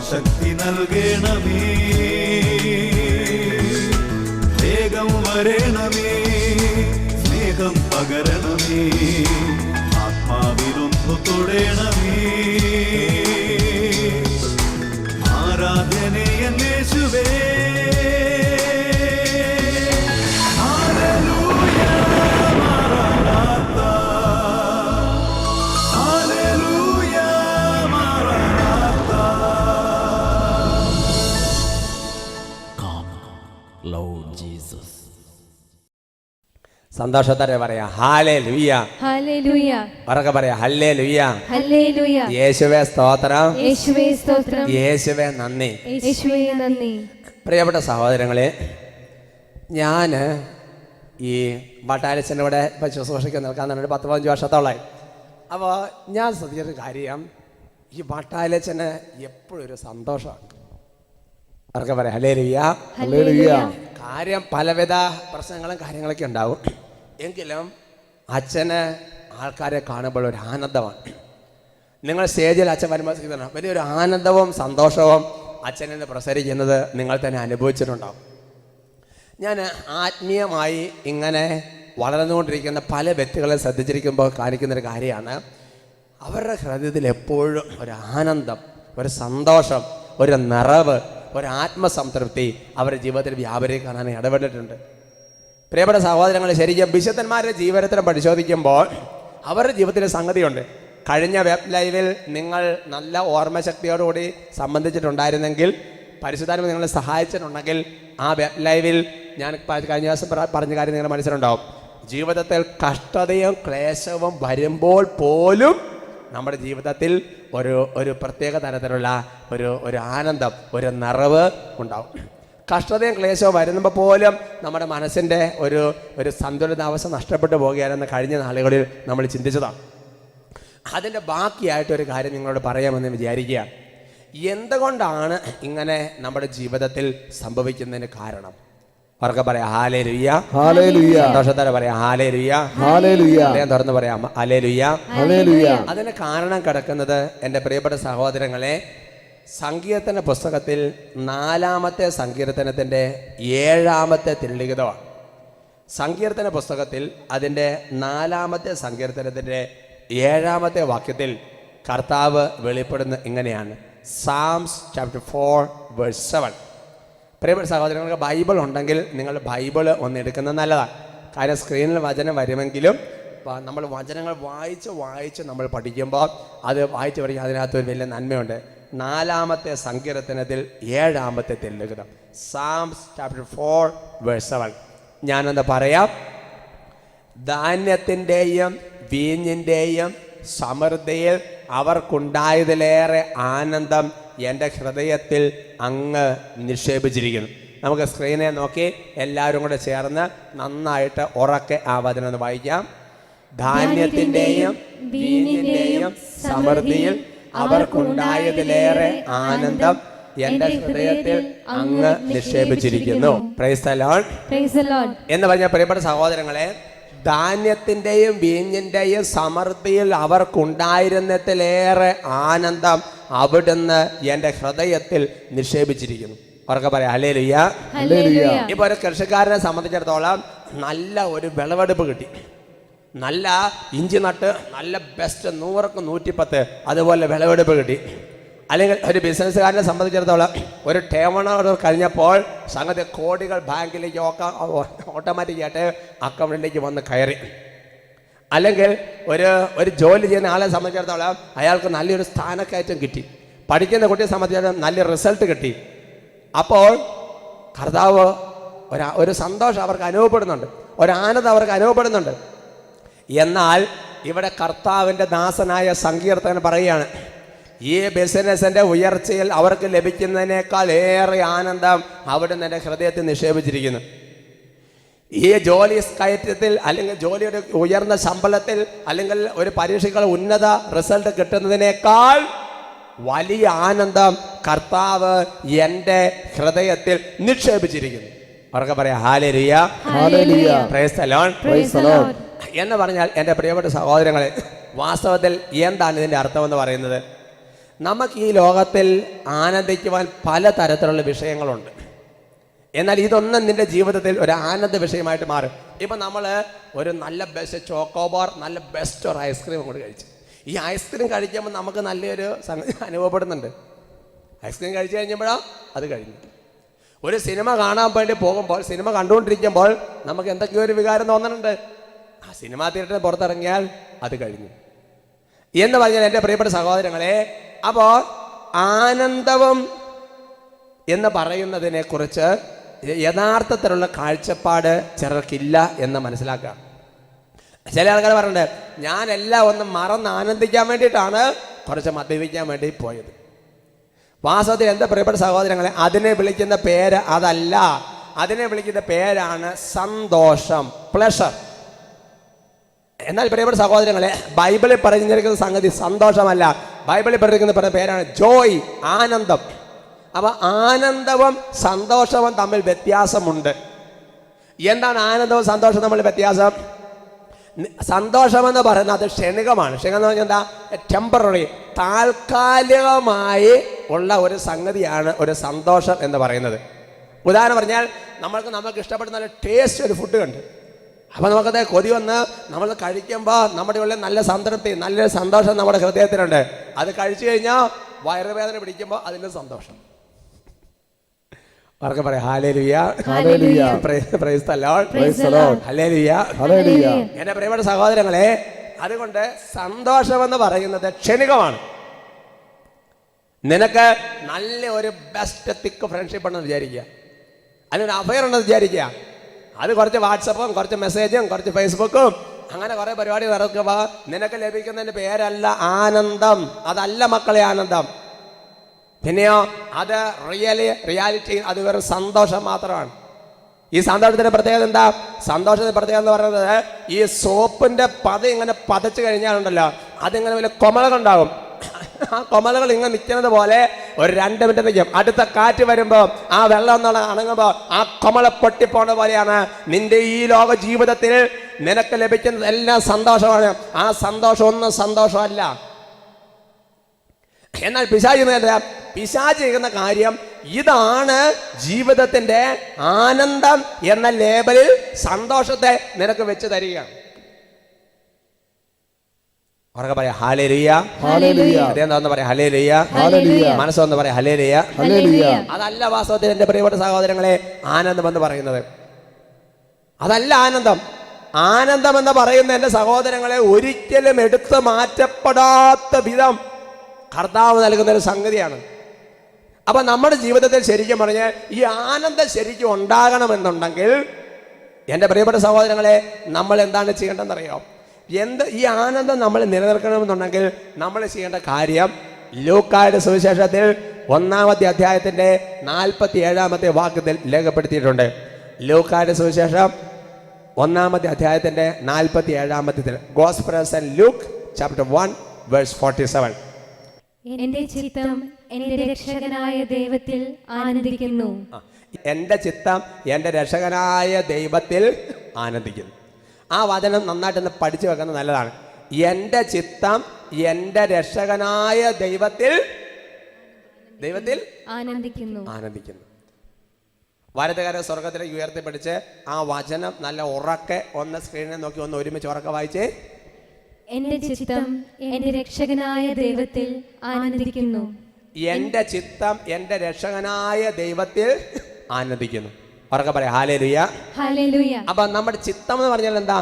ശക്തി നൽകണമേ, വേഗം വരണമേ, സ്നേഹം പകരണമേ, ആത്മാവിലൊന്നു തൊടണമേ. ആരാധനയെ യേശുവേ, സന്തോഷത്തോടെ പറയാ ഹല്ലേലൂയ, ഹല്ലേലൂയ. ഉറക്കെ പറയാ ഹല്ലേലൂയ, ഹല്ലേലൂയ. യേശുവേ സ്തോത്രം, യേശുവേ സ്തോത്രം, യേശുവേ നന്ദി. യേശുവേ നന്ദി. പ്രിയപ്പെട്ട സഹോദരങ്ങളെ, ഞാൻ ഈ ബട്ടാലിച്ചൻ്റെ കൂടെ ഇപ്പം ശുശ്രൂഷയ്ക്ക് നിൽക്കാൻ തന്നെ 10-15 വർഷത്തോളമായി. അപ്പോൾ ഞാൻ ശ്രദ്ധിച്ചൊരു കാര്യം, ഈ ബട്ടാലിച്ചന് എപ്പോഴും ഒരു സന്തോഷമാണ്. ഉറക്കെ പറയാം ഹല്ലേലൂയ, ഹല്ലേലൂയ. കാര്യം പലവിധ പ്രശ്നങ്ങളും കാര്യങ്ങളൊക്കെ ഉണ്ടാവും, എങ്കിലും അച്ഛന് ആൾക്കാരെ കാണുമ്പോൾ ഒരു ആനന്ദമാണ്. നിങ്ങൾ സ്റ്റേജിൽ അച്ഛൻ വരുമ്പോൾ വലിയൊരു ആനന്ദവും സന്തോഷവും അച്ഛനെ പ്രസരിക്കുന്നത് നിങ്ങൾ തന്നെ അനുഭവിച്ചിട്ടുണ്ടാവും. ഞാൻ ആത്മീയമായി ഇങ്ങനെ വളർന്നുകൊണ്ടിരിക്കുന്ന പല വ്യക്തികളെ ശ്രദ്ധിച്ചിരിക്കുമ്പോൾ കാണിക്കുന്നൊരു കാര്യമാണ്, അവരുടെ ഹൃദയത്തിൽ എപ്പോഴും ഒരു ആനന്ദം, ഒരു സന്തോഷം, ഒരു നിറവ്, ഒരു ആത്മസംതൃപ്തി അവരുടെ ജീവിതത്തിൽ വ്യാപരിക്കാൻ ഇടപെട്ടിട്ടുണ്ട്. പ്രിയപ്പെട്ട സഹോദരങ്ങൾ, ശരിക്കും വിശുദ്ധന്മാരുടെ ജീവിതത്തിൽ പരിശോധിക്കുമ്പോൾ അവരുടെ ജീവിതത്തിൽ സംഗതിയുണ്ട്. കഴിഞ്ഞ വെബ് ലൈവിൽ നിങ്ങൾ നല്ല ഓർമ്മശക്തിയോടുകൂടി സംബന്ധിച്ചിട്ടുണ്ടായിരുന്നെങ്കിൽ, പരിശുദ്ധാത്മ നിങ്ങളെ സഹായിച്ചിട്ടുണ്ടെങ്കിൽ, ആ വെബ് ലൈവിൽ ഞാൻ കഴിഞ്ഞ ദിവസം പറഞ്ഞ കാര്യം നിങ്ങൾ മനസ്സിലുണ്ടാവും. ജീവിതത്തിൽ കഷ്ടതയും ക്ലേശവും വരുമ്പോൾ പോലും നമ്മുടെ ജീവിതത്തിൽ ഒരു പ്രത്യേക തരത്തിലുള്ള ഒരു ആനന്ദം, ഒരു നിറവ് ഉണ്ടാവും. കഷ്ടതയും ക്ലേശവും വരുമ്പോൾ പോലും നമ്മുടെ മനസ്സിൻ്റെ ഒരു സന്തുലിതാവസ്ഥ നഷ്ടപ്പെട്ടു പോകുകയാണെന്ന് കഴിഞ്ഞ നാളുകളിൽ നമ്മൾ ചിന്തിച്ചതാണ്. അതിൻ്റെ ബാക്കിയായിട്ടൊരു കാര്യം നിങ്ങളോട് പറയാമെന്ന് വിചാരിക്കുക. എന്തുകൊണ്ടാണ് ഇങ്ങനെ നമ്മുടെ ജീവിതത്തിൽ സംഭവിക്കുന്നതിന് കാരണം? അവർക്ക് പറയാം ഹല്ലേലൂയ, ഹല്ലേലൂയ. സന്തോഷത്തോടെ പറയാം ഹല്ലേലൂയ, ഹല്ലേലൂയ. ഞാൻ തുറന്ന് പറയാം ഹല്ലേലൂയ, ഹല്ലേലൂയ. അതിന് കാരണം കിടക്കുന്നത് എൻ്റെ പ്രിയപ്പെട്ട സഹോദരങ്ങളെ, സങ്കീർത്തന പുസ്തകത്തിൽ 4-ാമത്തെ സങ്കീർത്തനത്തിൻ്റെ 7-ാമത്തെ തിരുലിഖിതമാണ്. സങ്കീർത്തന പുസ്തകത്തിൽ അതിൻ്റെ 4-ാമത്തെ സങ്കീർത്തനത്തിൻ്റെ 7-ാമത്തെ വാക്യത്തിൽ കർത്താവ് വെളിപ്പെടുന്ന ഇങ്ങനെയാണ്. സാംസ് ചാപ്റ്റർ 4:7. പ്രിയപ്പെട്ട സഹോദരങ്ങൾക്ക് ബൈബിൾ ഉണ്ടെങ്കിൽ നിങ്ങൾ ബൈബിൾ ഒന്ന് എടുക്കുന്നത് നല്ലതാണ്. കാര്യം സ്ക്രീനിൽ വചനം വരുമെങ്കിലും നമ്മൾ വചനങ്ങൾ വായിച്ച് നമ്മൾ പഠിക്കുമ്പോൾ അത് വായിച്ച് പഠിക്കുക, അതിനകത്തൊരു വലിയ നന്മയുണ്ട്. 4-ാമത്തെ സങ്കീർത്തനത്തിൽ 7-ാമത്തെ തിരുലിഖിതം, സാംസ് ചാപ്റ്റർ 4:7. ഞാനെന്താ പറയാം. ധാന്യത്തിൻ്റെയും വീഞ്ഞിൻ്റെയും സമൃദ്ധിയിൽ അവർക്കുണ്ടായതിലേറെ ആനന്ദം എൻ്റെ ഹൃദയത്തിൽ അങ്ങ് നിക്ഷേപിച്ചിരിക്കുന്നു. നമുക്ക് സ്ക്രീനെ നോക്കി എല്ലാവരും കൂടെ ചേർന്ന് നന്നായിട്ട് ഉറക്കെ ആ വചനം ഒന്ന് വായിക്കാം. ധാന്യത്തിൻ്റെയും വീഞ്ഞിൻ്റെയും സമൃദ്ധിയിൽ അവർക്കുണ്ടായതിലേറെ ആനന്ദം എൻ്റെ ഹൃദയത്തിൽ അങ്ങ് നിക്ഷേപിച്ചിരിക്കുന്നു. Praise the Lord, praise the Lord. എന്ന് പറഞ്ഞ പ്രിയപ്പെട്ട സഹോദരങ്ങളെ, ധാന്യത്തിൻ്റെയും വീഞ്ഞിൻ്റെയും സമൃദ്ധിയിൽ അവർക്കുണ്ടായിരുന്നതിലേറെ ആനന്ദം അവിടുന്ന് എൻ്റെ ഹൃദയത്തിൽ നിക്ഷേപിച്ചിരിക്കുന്നു. അവർക്ക് പറയാം ഹല്ലേലൂയ, ഹല്ലേലൂയ. ഇപ്പോൾ ഒരു കൃഷിക്കാരനെ സംബന്ധിച്ചിടത്തോളം നല്ല ഒരു വിളവെടുപ്പ് കിട്ടി, നല്ല ഇഞ്ചി നട്ട് നല്ല ബെസ്റ്റ് 100ക്ക് 110 അതുപോലെ വിളവെടുപ്പ് കിട്ടി. അല്ലെങ്കിൽ ഒരു ബിസിനസ്സുകാരനെ സംബന്ധിച്ചിടത്തോളം ഒരു ടേൺ ഓവർ കഴിഞ്ഞപ്പോൾ സംഗതി കോടികൾ ബാങ്കിലേക്ക് ഓട്ടോമാറ്റിക്കായിട്ട് അക്കൗണ്ടിലേക്ക് വന്ന് കയറി. അല്ലെങ്കിൽ ഒരു ജോലി ചെയ്യുന്ന ആളെ സംബന്ധിച്ചിടത്തോളം അയാൾക്ക് നല്ലൊരു സ്ഥാനക്കയറ്റം കിട്ടി. പഠിക്കുന്ന കുട്ടിയെ സംബന്ധിച്ചിടത്തോളം നല്ല റിസൾട്ട് കിട്ടി. അപ്പോൾ കർത്താവ് ഒരു സന്തോഷം അവർക്ക് അനുഭവപ്പെടുന്നുണ്ട്, ഒരാനന്ദം അവർക്ക് അനുഭവപ്പെടുന്നുണ്ട്. എന്നാൽ ഇവിടെ കർത്താവിൻ്റെ ദാസനായ സങ്കീർത്തകൻ പറയുകയാണ്, ഈ ബിസിനസ്സിൻ്റെ ഉയർച്ചയിൽ അവർക്ക് ലഭിക്കുന്നതിനേക്കാൾ ഏറെ ആനന്ദം അവിടുന്ന് എൻ്റെ ഹൃദയത്തിൽ നിക്ഷേപിച്ചിരിക്കുന്നു. ഈ ജോലി കയറ്റത്തിൽ അല്ലെങ്കിൽ ജോലിയുടെ ഉയർന്ന ശമ്പളത്തിൽ അല്ലെങ്കിൽ ഒരു പരീക്ഷകൾ ഉന്നത റിസൾട്ട് കിട്ടുന്നതിനേക്കാൾ വലിയ ആനന്ദം കർത്താവ് എൻ്റെ ഹൃദയത്തിൽ നിക്ഷേപിച്ചിരിക്കുന്നു. അവർക്ക് പറയാം hallelujah, hallelujah. Price the Lord, praise the Lord. എന്ന് പറഞ്ഞാൽ എൻ്റെ പ്രിയപ്പെട്ട സഹോദരങ്ങളെ, വാസ്തവത്തിൽ എന്താണ് ഇതിൻ്റെ അർത്ഥമെന്ന് പറയുന്നത്? നമുക്ക് ഈ ലോകത്തിൽ ആനന്ദിക്കുവാൻ പലതരത്തിലുള്ള വിഷയങ്ങളുണ്ട്. എന്നാൽ ഇതൊന്നും നിന്റെ ജീവിതത്തിൽ ഒരു ആനന്ദ വിഷയമായിട്ട് മാറും. ഇപ്പം നമ്മൾ ഒരു നല്ല ബെസ്റ്റ് ചോക്കോബാർ, നല്ല ബെസ്റ്റ് ഒരു ഐസ്ക്രീം അങ്ങോട്ട് കഴിച്ചു. ഈ ഐസ്ക്രീം കഴിക്കുമ്പോൾ നമുക്ക് നല്ലൊരു സംഗതി അനുഭവപ്പെടുന്നുണ്ട്. ഐസ്ക്രീം കഴിച്ചു കഴിഞ്ഞപ്പോഴോ അത് കഴിഞ്ഞു. ഒരു സിനിമ കാണാൻ വേണ്ടി പോകുമ്പോൾ, സിനിമ കണ്ടുകൊണ്ടിരിക്കുമ്പോൾ നമുക്ക് എന്തൊക്കെയോ ഒരു വികാരം തോന്നുന്നുണ്ട്. ആ സിനിമാ തിയേറ്ററിന് പുറത്തിറങ്ങിയാൽ അത് കഴിഞ്ഞു എന്ന് പറഞ്ഞാൽ എൻ്റെ പ്രിയപ്പെട്ട സഹോദരങ്ങളെ, അപ്പോൾ ആനന്ദവും എന്ന് പറയുന്നതിനെ കുറിച്ച് യഥാർത്ഥത്തിലുള്ള കാഴ്ചപ്പാട് ചിലർക്കില്ല എന്ന് മനസ്സിലാക്കുക. ചില ആൾക്കാർ പറഞ്ഞിട്ടുണ്ട്, ഞാനെല്ലാം ഒന്ന് മറന്ന് ആനന്ദിക്കാൻ വേണ്ടിയിട്ടാണ് കുറച്ച് മദ്യപിക്കാൻ വേണ്ടി പോയത്. വാസ്തവത്തിൽ എൻ്റെ പ്രിയപ്പെട്ട സഹോദരങ്ങളെ, അതിനെ വിളിക്കുന്ന പേര് അതല്ല. അതിനെ വിളിക്കുന്ന പേരാണ് സന്തോഷം, പ്ലഷർ. എന്നാൽ പ്രിയപ്പെട്ട സഹോദരങ്ങളെ, ബൈബിളിൽ പറഞ്ഞിരിക്കുന്ന സംഗതി സന്തോഷമല്ല. ബൈബിളിൽ പറഞ്ഞിരിക്കുന്ന പേരാണ് ജോയ്, ആനന്ദം. അപ്പൊ ആനന്ദവും സന്തോഷവും തമ്മിൽ വ്യത്യാസമുണ്ട്. എന്താണ് ആനന്ദവും സന്തോഷവും തമ്മിൽ വ്യത്യാസം? സന്തോഷമെന്ന് പറയുന്നത് അത് ക്ഷണികമാണ്. ക്ഷണികം എന്ന് പറഞ്ഞാൽ എന്താ? ടെമ്പററി, താൽക്കാലികമായി ഉള്ള ഒരു സംഗതിയാണ് ഒരു സന്തോഷം എന്ന് പറയുന്നത്. ഉദാഹരണം പറഞ്ഞാൽ, നമുക്ക് ഇഷ്ടപ്പെടുന്ന നല്ല ടേസ്റ്റ് ഒരു ഫുഡ് കണ്ട്, അപ്പോൾ നമുക്കത് കൊതി വന്ന് നമ്മൾ കഴിക്കുമ്പോൾ നമ്മുടെ ഉള്ളിൽ നല്ല സംതൃപ്തി, നല്ലൊരു സന്തോഷം നമ്മുടെ ഹൃദയത്തിലുണ്ട്. അത് കഴിച്ചു കഴിഞ്ഞാൽ വയറുവേദന പിടിക്കുമ്പോൾ അതിൻ്റെ സന്തോഷം. അവർക്ക് പറയാം hallelujah, hallelujah, price the Lord, praise the Lord, hallelujah, hallelujah. എൻ്റെ പ്രിയപ്പെട്ട സഹോദരങ്ങളെ, അതുകൊണ്ട് സന്തോഷമെന്ന് പറയുന്നത് ക്ഷണികമാണ്. നിനക്ക് നല്ല ഒരു ബെസ്റ്റ് തിക്ക് ഫ്രണ്ട്ഷിപ്പ് ഉണ്ടെന്ന് വിചാരിക്കുക, അതിനൊരു അഫയർ ഉണ്ടെന്ന് വിചാരിക്കുക. അത് കുറച്ച് വാട്സപ്പും കുറച്ച് മെസ്സേജും കുറച്ച് ഫേസ്ബുക്കും അങ്ങനെ കുറേ പരിപാടി നടക്കുമ്പോൾ നിനക്ക് ലഭിക്കുന്നതിൻ്റെ പേരല്ല ആനന്ദം. അതല്ല മക്കളെ ആനന്ദം. പിന്നെയോ അത് റിയാലിറ്റി അത് വെറും സന്തോഷം മാത്രമാണ്. ഈ സന്തോഷത്തിന്റെ പ്രത്യേകത എന്താ? സന്തോഷത്തിന്റെ പ്രത്യേകത എന്ന് പറയുന്നത്, ഈ സോപ്പിന്റെ ഇങ്ങനെ പതച്ചു കഴിഞ്ഞാലുണ്ടല്ലോ, അതിങ്ങനെ വലിയ കൊമളകളുണ്ടാകും. ആ കൊമലകൾ ഇങ്ങനെ നിൽക്കുന്നത് പോലെ ഒരു 2 മിനിറ്റ് നിൽക്കും. അടുത്ത കാറ്റ് വരുമ്പോൾ ആ വെള്ളം എന്നുള്ള അണങ്ങുമ്പോൾ ആ കൊമള പൊട്ടിപ്പോണ പോലെയാണ് നിന്റെ ഈ ലോക ജീവിതത്തിൽ നിനക്ക് ലഭിക്കുന്നത് എല്ലാം സന്തോഷമാണ്. ആ സന്തോഷം ഒന്നും സന്തോഷമല്ല. എന്നാൽ പിശാച് ചെയ്യുന്ന കാര്യം ഇതാണ്, ജീവിതത്തിന്റെ ആനന്ദം എന്ന ലേബലിൽ സന്തോഷത്തെ നിനക്ക് വെച്ച് തരികയാണ്. അവർക്ക് പറയാം ഹല്ലേലൂയ, ഹല്ലേലൂയ. അതെന്താന്ന് പറയാം ഹല്ലേലൂയ, ഹല്ലേലൂയ. മനസ്സൊന്ന് പറയാം ഹല്ലേലൂയ, ഹല്ലേലൂയ. അതല്ല വാസ്തവത്തിൽ എൻ്റെ പ്രിയപ്പെട്ട സഹോദരങ്ങളെ ആനന്ദം എന്ന് പറയുന്നത്. അതല്ല ആനന്ദം. ആനന്ദം എന്ന് പറയുന്ന എൻ്റെ സഹോദരങ്ങളെ ഒരിക്കലും എടുത്തു മാറ്റപ്പെടാത്ത വിധം കർത്താവ് നൽകുന്ന ഒരു സംഗതിയാണ്. അപ്പൊ നമ്മുടെ ജീവിതത്തിൽ ശരിക്കും പറഞ്ഞാൽ ഈ ആനന്ദം ശരിക്കും ഉണ്ടാകണമെന്നുണ്ടെങ്കിൽ എൻ്റെ പ്രിയപ്പെട്ട സഹോദരങ്ങളെ നമ്മൾ എന്താണ് ചെയ്യേണ്ടതെന്നറിയാം? ഈ ആനന്ദം നമ്മൾ നിലനിർത്തണമെന്നുണ്ടെങ്കിൽ നമ്മൾ ചെയ്യേണ്ട കാര്യം ലൂക്കായുടെ സുവിശേഷത്തിൽ 1-ാമത്തെ അധ്യായത്തിന്റെ 47-ാമത്തെ വാക്യത്തിൽ രേഖപ്പെടുത്തിയിട്ടുണ്ട്. ലൂക്കായുടെ സുവിശേഷം 1-ാമത്തെ അധ്യായത്തിന്റെ 47-ാമത്തെ gospel of Luke chapter 1 verse 47. എന്റെ ചിത്തം എന്റെ രക്ഷകനായ ദൈവത്തിൽ ആനന്ദിക്കുന്നു. എൻ്റെ ചിത്തം എൻ്റെ രക്ഷകനായ ദൈവത്തിൽ ആനന്ദിക്കുന്നു. ആ വചനം നന്നായിട്ടൊന്ന് പഠിച്ചു വെക്കുന്നത് നല്ലതാണ്. എൻ്റെ ചിത്തം എൻ്റെ രക്ഷകനായ ദൈവത്തിൽ ആനന്ദിക്കുന്നു. വലതുകര സ്വർഗത്തിലേക്ക് ഉയർത്തിപ്പിടിച്ച് ആ വചനം നല്ല ഉറക്കെ ഒന്ന് സ്ക്രീനിൽ നോക്കി ഒന്ന് ഒരുമിച്ച് ഉറക്കെ വായിച്ചേ. എന്റെ ചിത്തം എന്റെ രക്ഷകനായ ദൈവത്തിൽ ആനന്ദിക്കുന്നു. എൻ്റെ ചിത്തം എൻ്റെ രക്ഷകനായ ദൈവത്തിൽ ആനന്ദിക്കുന്നു. ഉറക്കെ പറയാം ഹല്ലേലൂയ, ഹല്ലേലൂയ. അപ്പൊ നമ്മുടെ ചിത്തം എന്ന് പറഞ്ഞാൽ എന്താ?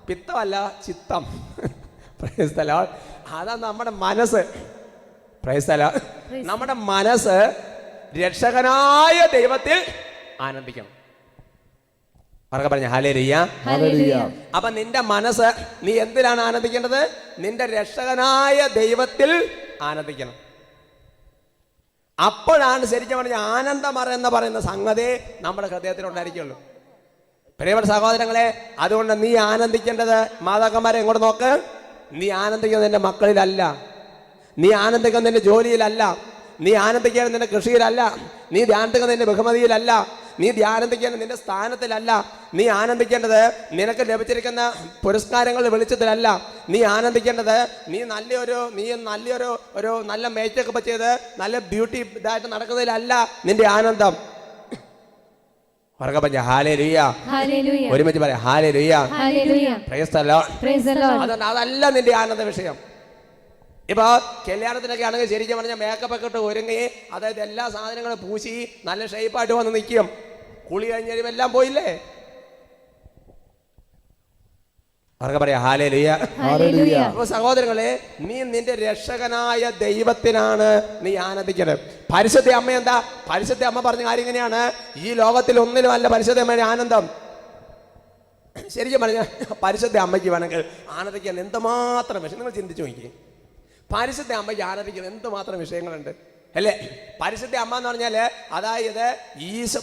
പിത്തമല്ല, ചിത്തം. Price the Lord. അതാ നമ്മുടെ മനസ്സ്. Price the Lord. നമ്മുടെ മനസ്സ് രക്ഷകനായ ദൈവത്തിൽ ആനന്ദിക്കണം. ഉറക്കെ പറഞ്ഞ ഹല്ലേലൂയ, ഹല്ലേലൂയ. അപ്പൊ നിന്റെ മനസ്സ് നീ എന്തിലാണ് ആനന്ദിക്കേണ്ടത്? നിന്റെ രക്ഷകനായ ദൈവത്തിൽ ആനന്ദിക്കണം. അപ്പോഴാണ് ശരിക്കും പറഞ്ഞ ആനന്ദം എന്ന് പറയുന്ന സംഗതി നമ്മുടെ ഹൃദയത്തിൽ ഉണ്ടായിരിക്കുള്ളൂ. പ്രിയപ്പെട്ട സഹോദരങ്ങളെ, അതുകൊണ്ട് നീ ആനന്ദിക്കേണ്ടത്, മാതാക്കന്മാരെ ഇങ്ങോട്ട് നോക്ക്, നീ ആനന്ദിക്കുന്നത് നിന്റെ മക്കളിലല്ല, നീ ആനന്ദിക്കുന്നത് നിന്റെ ജോലിയിലല്ല, നീ ആനന്ദിക്കുന്നത് നിന്റെ കൃഷിയിലല്ല, നീ ആനന്ദിക്കുന്നത് നിന്റെ ബഹുമതിയിലല്ല, നീ ആനന്ദിക്കേണ്ടത് നിന്റെ സ്ഥാനത്തിലല്ല. നീ ആനന്ദിക്കേണ്ടത് നിനക്ക് ലഭിച്ചിരിക്കുന്ന പുരസ്കാരങ്ങളുടെ വെളിച്ചത്തിലല്ല. നീ ആനന്ദിക്കേണ്ടത് നീ നല്ല മേക്കപ്പ് ചെയ്ത് നല്ല ബ്യൂട്ടി ഇതായിട്ട് നടക്കുന്നതിലല്ല നിന്റെ ആനന്ദം. ഒരുമിച്ച് പറയാം, ഹല്ലേലൂയ, പ്രൈസ് ദി ലോർഡ്. അതല്ല നിന്റെ ആനന്ദ വിഷയം. ഇപ്പൊ കല്യാണത്തിനൊക്കെ ആണെങ്കിൽ ശരിക്കും പറഞ്ഞാൽ മേക്കപ്പ് ഒക്കെ ഇട്ട് ഒരുങ്ങി, അതായത് എല്ലാ സാധനങ്ങളും പൂശി നല്ല ഷേപ്പായിട്ട് വന്ന് നിൽക്കും. കുളി കഴിഞ്ഞ് കഴിയുമ്പോൾ എല്ലാം പോയില്ലേ? അവർക്ക് പറയാം ഹല്ലേലൂയ. അപ്പൊ സഹോദരങ്ങളെ, നീ നിന്റെ രക്ഷകനായ ദൈവത്തിനാണ് നീ ആനന്ദിക്കുന്നത്. പരിശുദ്ധ അമ്മ എന്താ? പരിശുദ്ധ അമ്മ പറഞ്ഞ കാര്യം ഇങ്ങനെയാണ്, ഈ ലോകത്തിൽ ഒന്നിനും അല്ല പരിശുദ്ധ അമ്മയുടെ ആനന്ദം. ശരിക്കും പറഞ്ഞ പരിശുദ്ധ അമ്മയ്ക്ക് വേണമെങ്കിൽ ആനന്ദിക്കാൻ എന്തുമാത്രം വിഷയം നിങ്ങൾ ചിന്തിച്ചു നോക്കി. പരിശുദ്ധ അമ്മയ്ക്ക് ആനന്ദിക്കുന്നത് എന്തുമാത്രം വിഷയങ്ങളുണ്ട് അല്ലേ? പരിശുദ്ധ അമ്മ എന്ന് പറഞ്ഞാല് അതായത്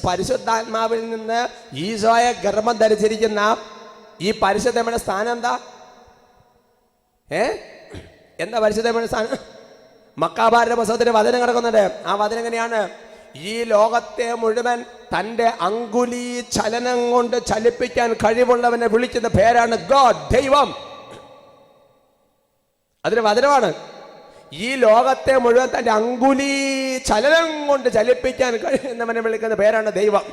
പരിശുദ്ധാത്മാവിൽ നിന്ന് ഈശോയെ ഗർഭം ധരിച്ചിരിക്കുന്ന ഈ പരിശുദ്ധ അമ്മയുടെ സ്ഥാനം എന്താ? എന്താ പരിശുദ്ധ അമ്മയുടെ സ്ഥാനം? മക്കാബാരുടെ പുസ്തകത്തിന് വചനം കിടക്കുന്നുണ്ട്. ആ വചനം എങ്ങനെയാണ്? ഈ ലോകത്തെ മുഴുവൻ തൻ്റെ അങ്കുലി ചലനം കൊണ്ട് ചലിപ്പിക്കാൻ കഴിവുള്ളവനെ വിളിക്കുന്ന പേരാണ് ഗോഡ്, ദൈവം. അതിന് വചനമാണ്. ഈ ലോകത്തെ മുഴുവൻ തൻ്റെ അങ്കുലി ചലനം കൊണ്ട് ചലിപ്പിക്കാൻ കഴിയുന്നവനെ വിളിക്കുന്ന പേരാണ് ദൈവം.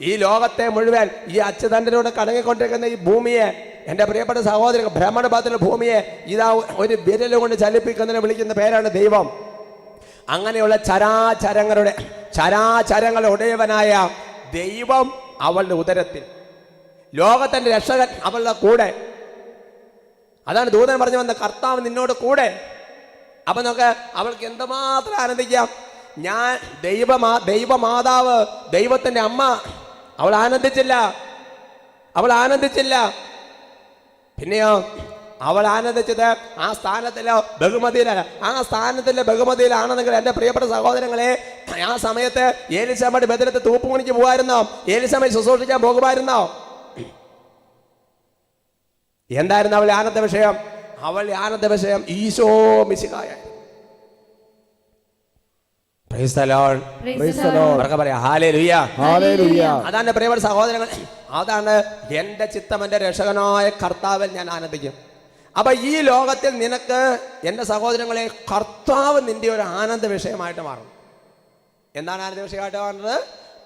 ഈ ലോകത്തെ മുഴുവൻ ഈ അച്യുതണ്ടിലൂടെ കടങ്ങിക്കൊണ്ടിരിക്കുന്ന ഈ ഭൂമിയെ, എൻ്റെ പ്രിയപ്പെട്ട സഹോദരൻ, ഭ്രമണപഥത്തിലെ ഭൂമിയെ ഇതാ ഒരു വിരൽ കൊണ്ട് ചലിപ്പിക്കുന്നതിനെ വിളിക്കുന്ന പേരാണ് ദൈവം. അങ്ങനെയുള്ള ചരാചരങ്ങളുടെ ഉടയവനായ ദൈവം അവളുടെ ഉദരത്തിൽ, ലോകത്തിൻ്റെ രക്ഷകൻ അവളുടെ കൂടെ. അതാണ് ദൂതൻ പറഞ്ഞു വന്ന കർത്താവ് നിന്നോട് കൂടെ. അപ്പൊ നമുക്ക് അവൾക്ക് എന്തുമാത്രം ആനന്ദിക്കാം. ഞാൻ ദൈവമാതാവ്, ദൈവത്തിന്റെ അമ്മ, അവൾ ആനന്ദിച്ചില്ല. പിന്നെയോ അവൾ ആനന്ദിച്ചത് ആ സ്ഥാനത്തിലോ ബഹുമതിയിലല്ല. ആ സ്ഥാനത്തിലെ ബഹുമതിയിലാണെന്നെങ്കിൽ എൻ്റെ പ്രിയപ്പെട്ട സഹോദരങ്ങളെ, ആ സമയത്ത് ഏലിശാമ്മയുടെ ബദലത്ത് തൂപ്പുപണിക്ക് പോകുമായിരുന്നോ? ഏലിശാമ്മയെ ശുശ്രൂഷിക്കാൻ പോകുമായിരുന്നോ? എന്തായിരുന്നു അവളുടെ ആനന്ദ വിഷയം? അവളുടെ ആനന്ദ വിഷയം ഈശോ മിശിഹായ. അതാണ് പ്രിയപ്പെട്ട സഹോദരങ്ങൾ, അതാണ് എൻ്റെ ചിത്തം, എൻ്റെ രക്ഷകനായ കർത്താവിൽ ഞാൻ ആനന്ദിക്കും. അപ്പൊ ഈ ലോകത്തിൽ നിനക്ക് എൻ്റെ സഹോദരങ്ങളെ കർത്താവ് നിന്റെ ഒരു ആനന്ദ വിഷയമായിട്ട് മാറും. എന്താണ് ആനന്ദ വിഷയമായിട്ട് മാറുന്നത്?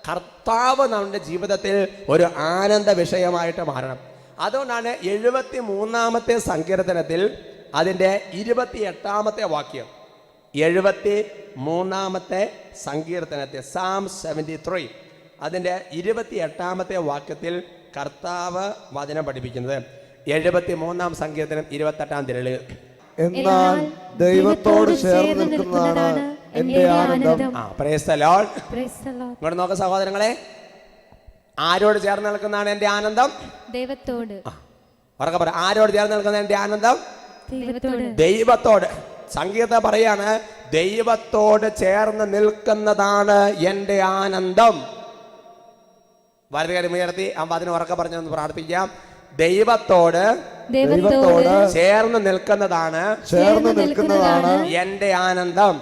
കർത്താവ് നമ്മുടെ ജീവിതത്തിൽ ഒരു ആനന്ദ വിഷയമായിട്ട് മാറണം. അതുകൊണ്ടാണ് 73-ാമത്തെ സങ്കീർത്തനത്തിൽ അതിൻ്റെ 28-ാമത്തെ വാക്യം, 73-ാമത്തെ സങ്കീർത്തനത്തിൽ Psalm 73 അതിൻ്റെ 28-ാമത്തെ വാക്യത്തിൽ കർത്താവ് വചനം പഠിപ്പിക്കുന്നത്. 73-ാം സങ്കീർത്തനം 28-ാം തിരള്, എന്നാൽ ദൈവത്തോട് ചേർന്ന് നിൽക്കുന്നതാണ് എൻ്റെ ആനന്ദം. Price the Lord. ഇങ്ങോട്ട് നോക്ക് സഹോദരങ്ങളെ, ആരോട് ചേർന്ന് നിൽക്കുന്നതാണ് എൻ്റെ ആനന്ദം? ദൈവത്തോട്. ഉറക്കെ പറ, ആരോട് ചേർന്ന് നിൽക്കുന്ന എൻ്റെ ആനന്ദം? ദൈവത്തോട്. സങ്കീർത്തനം പറയാണ്, ദൈവത്തോട് ചേർന്ന് നിൽക്കുന്നതാണ് എൻ്റെ ആനന്ദം. വലതുകരം ഉയർത്തി അതിന് ഉറക്കെ പറഞ്ഞൊന്ന് പ്രാർത്ഥിക്കാം. ദൈവത്തോട് ചേർന്ന് നിൽക്കുന്നതാണ് എൻ്റെ ആനന്ദം.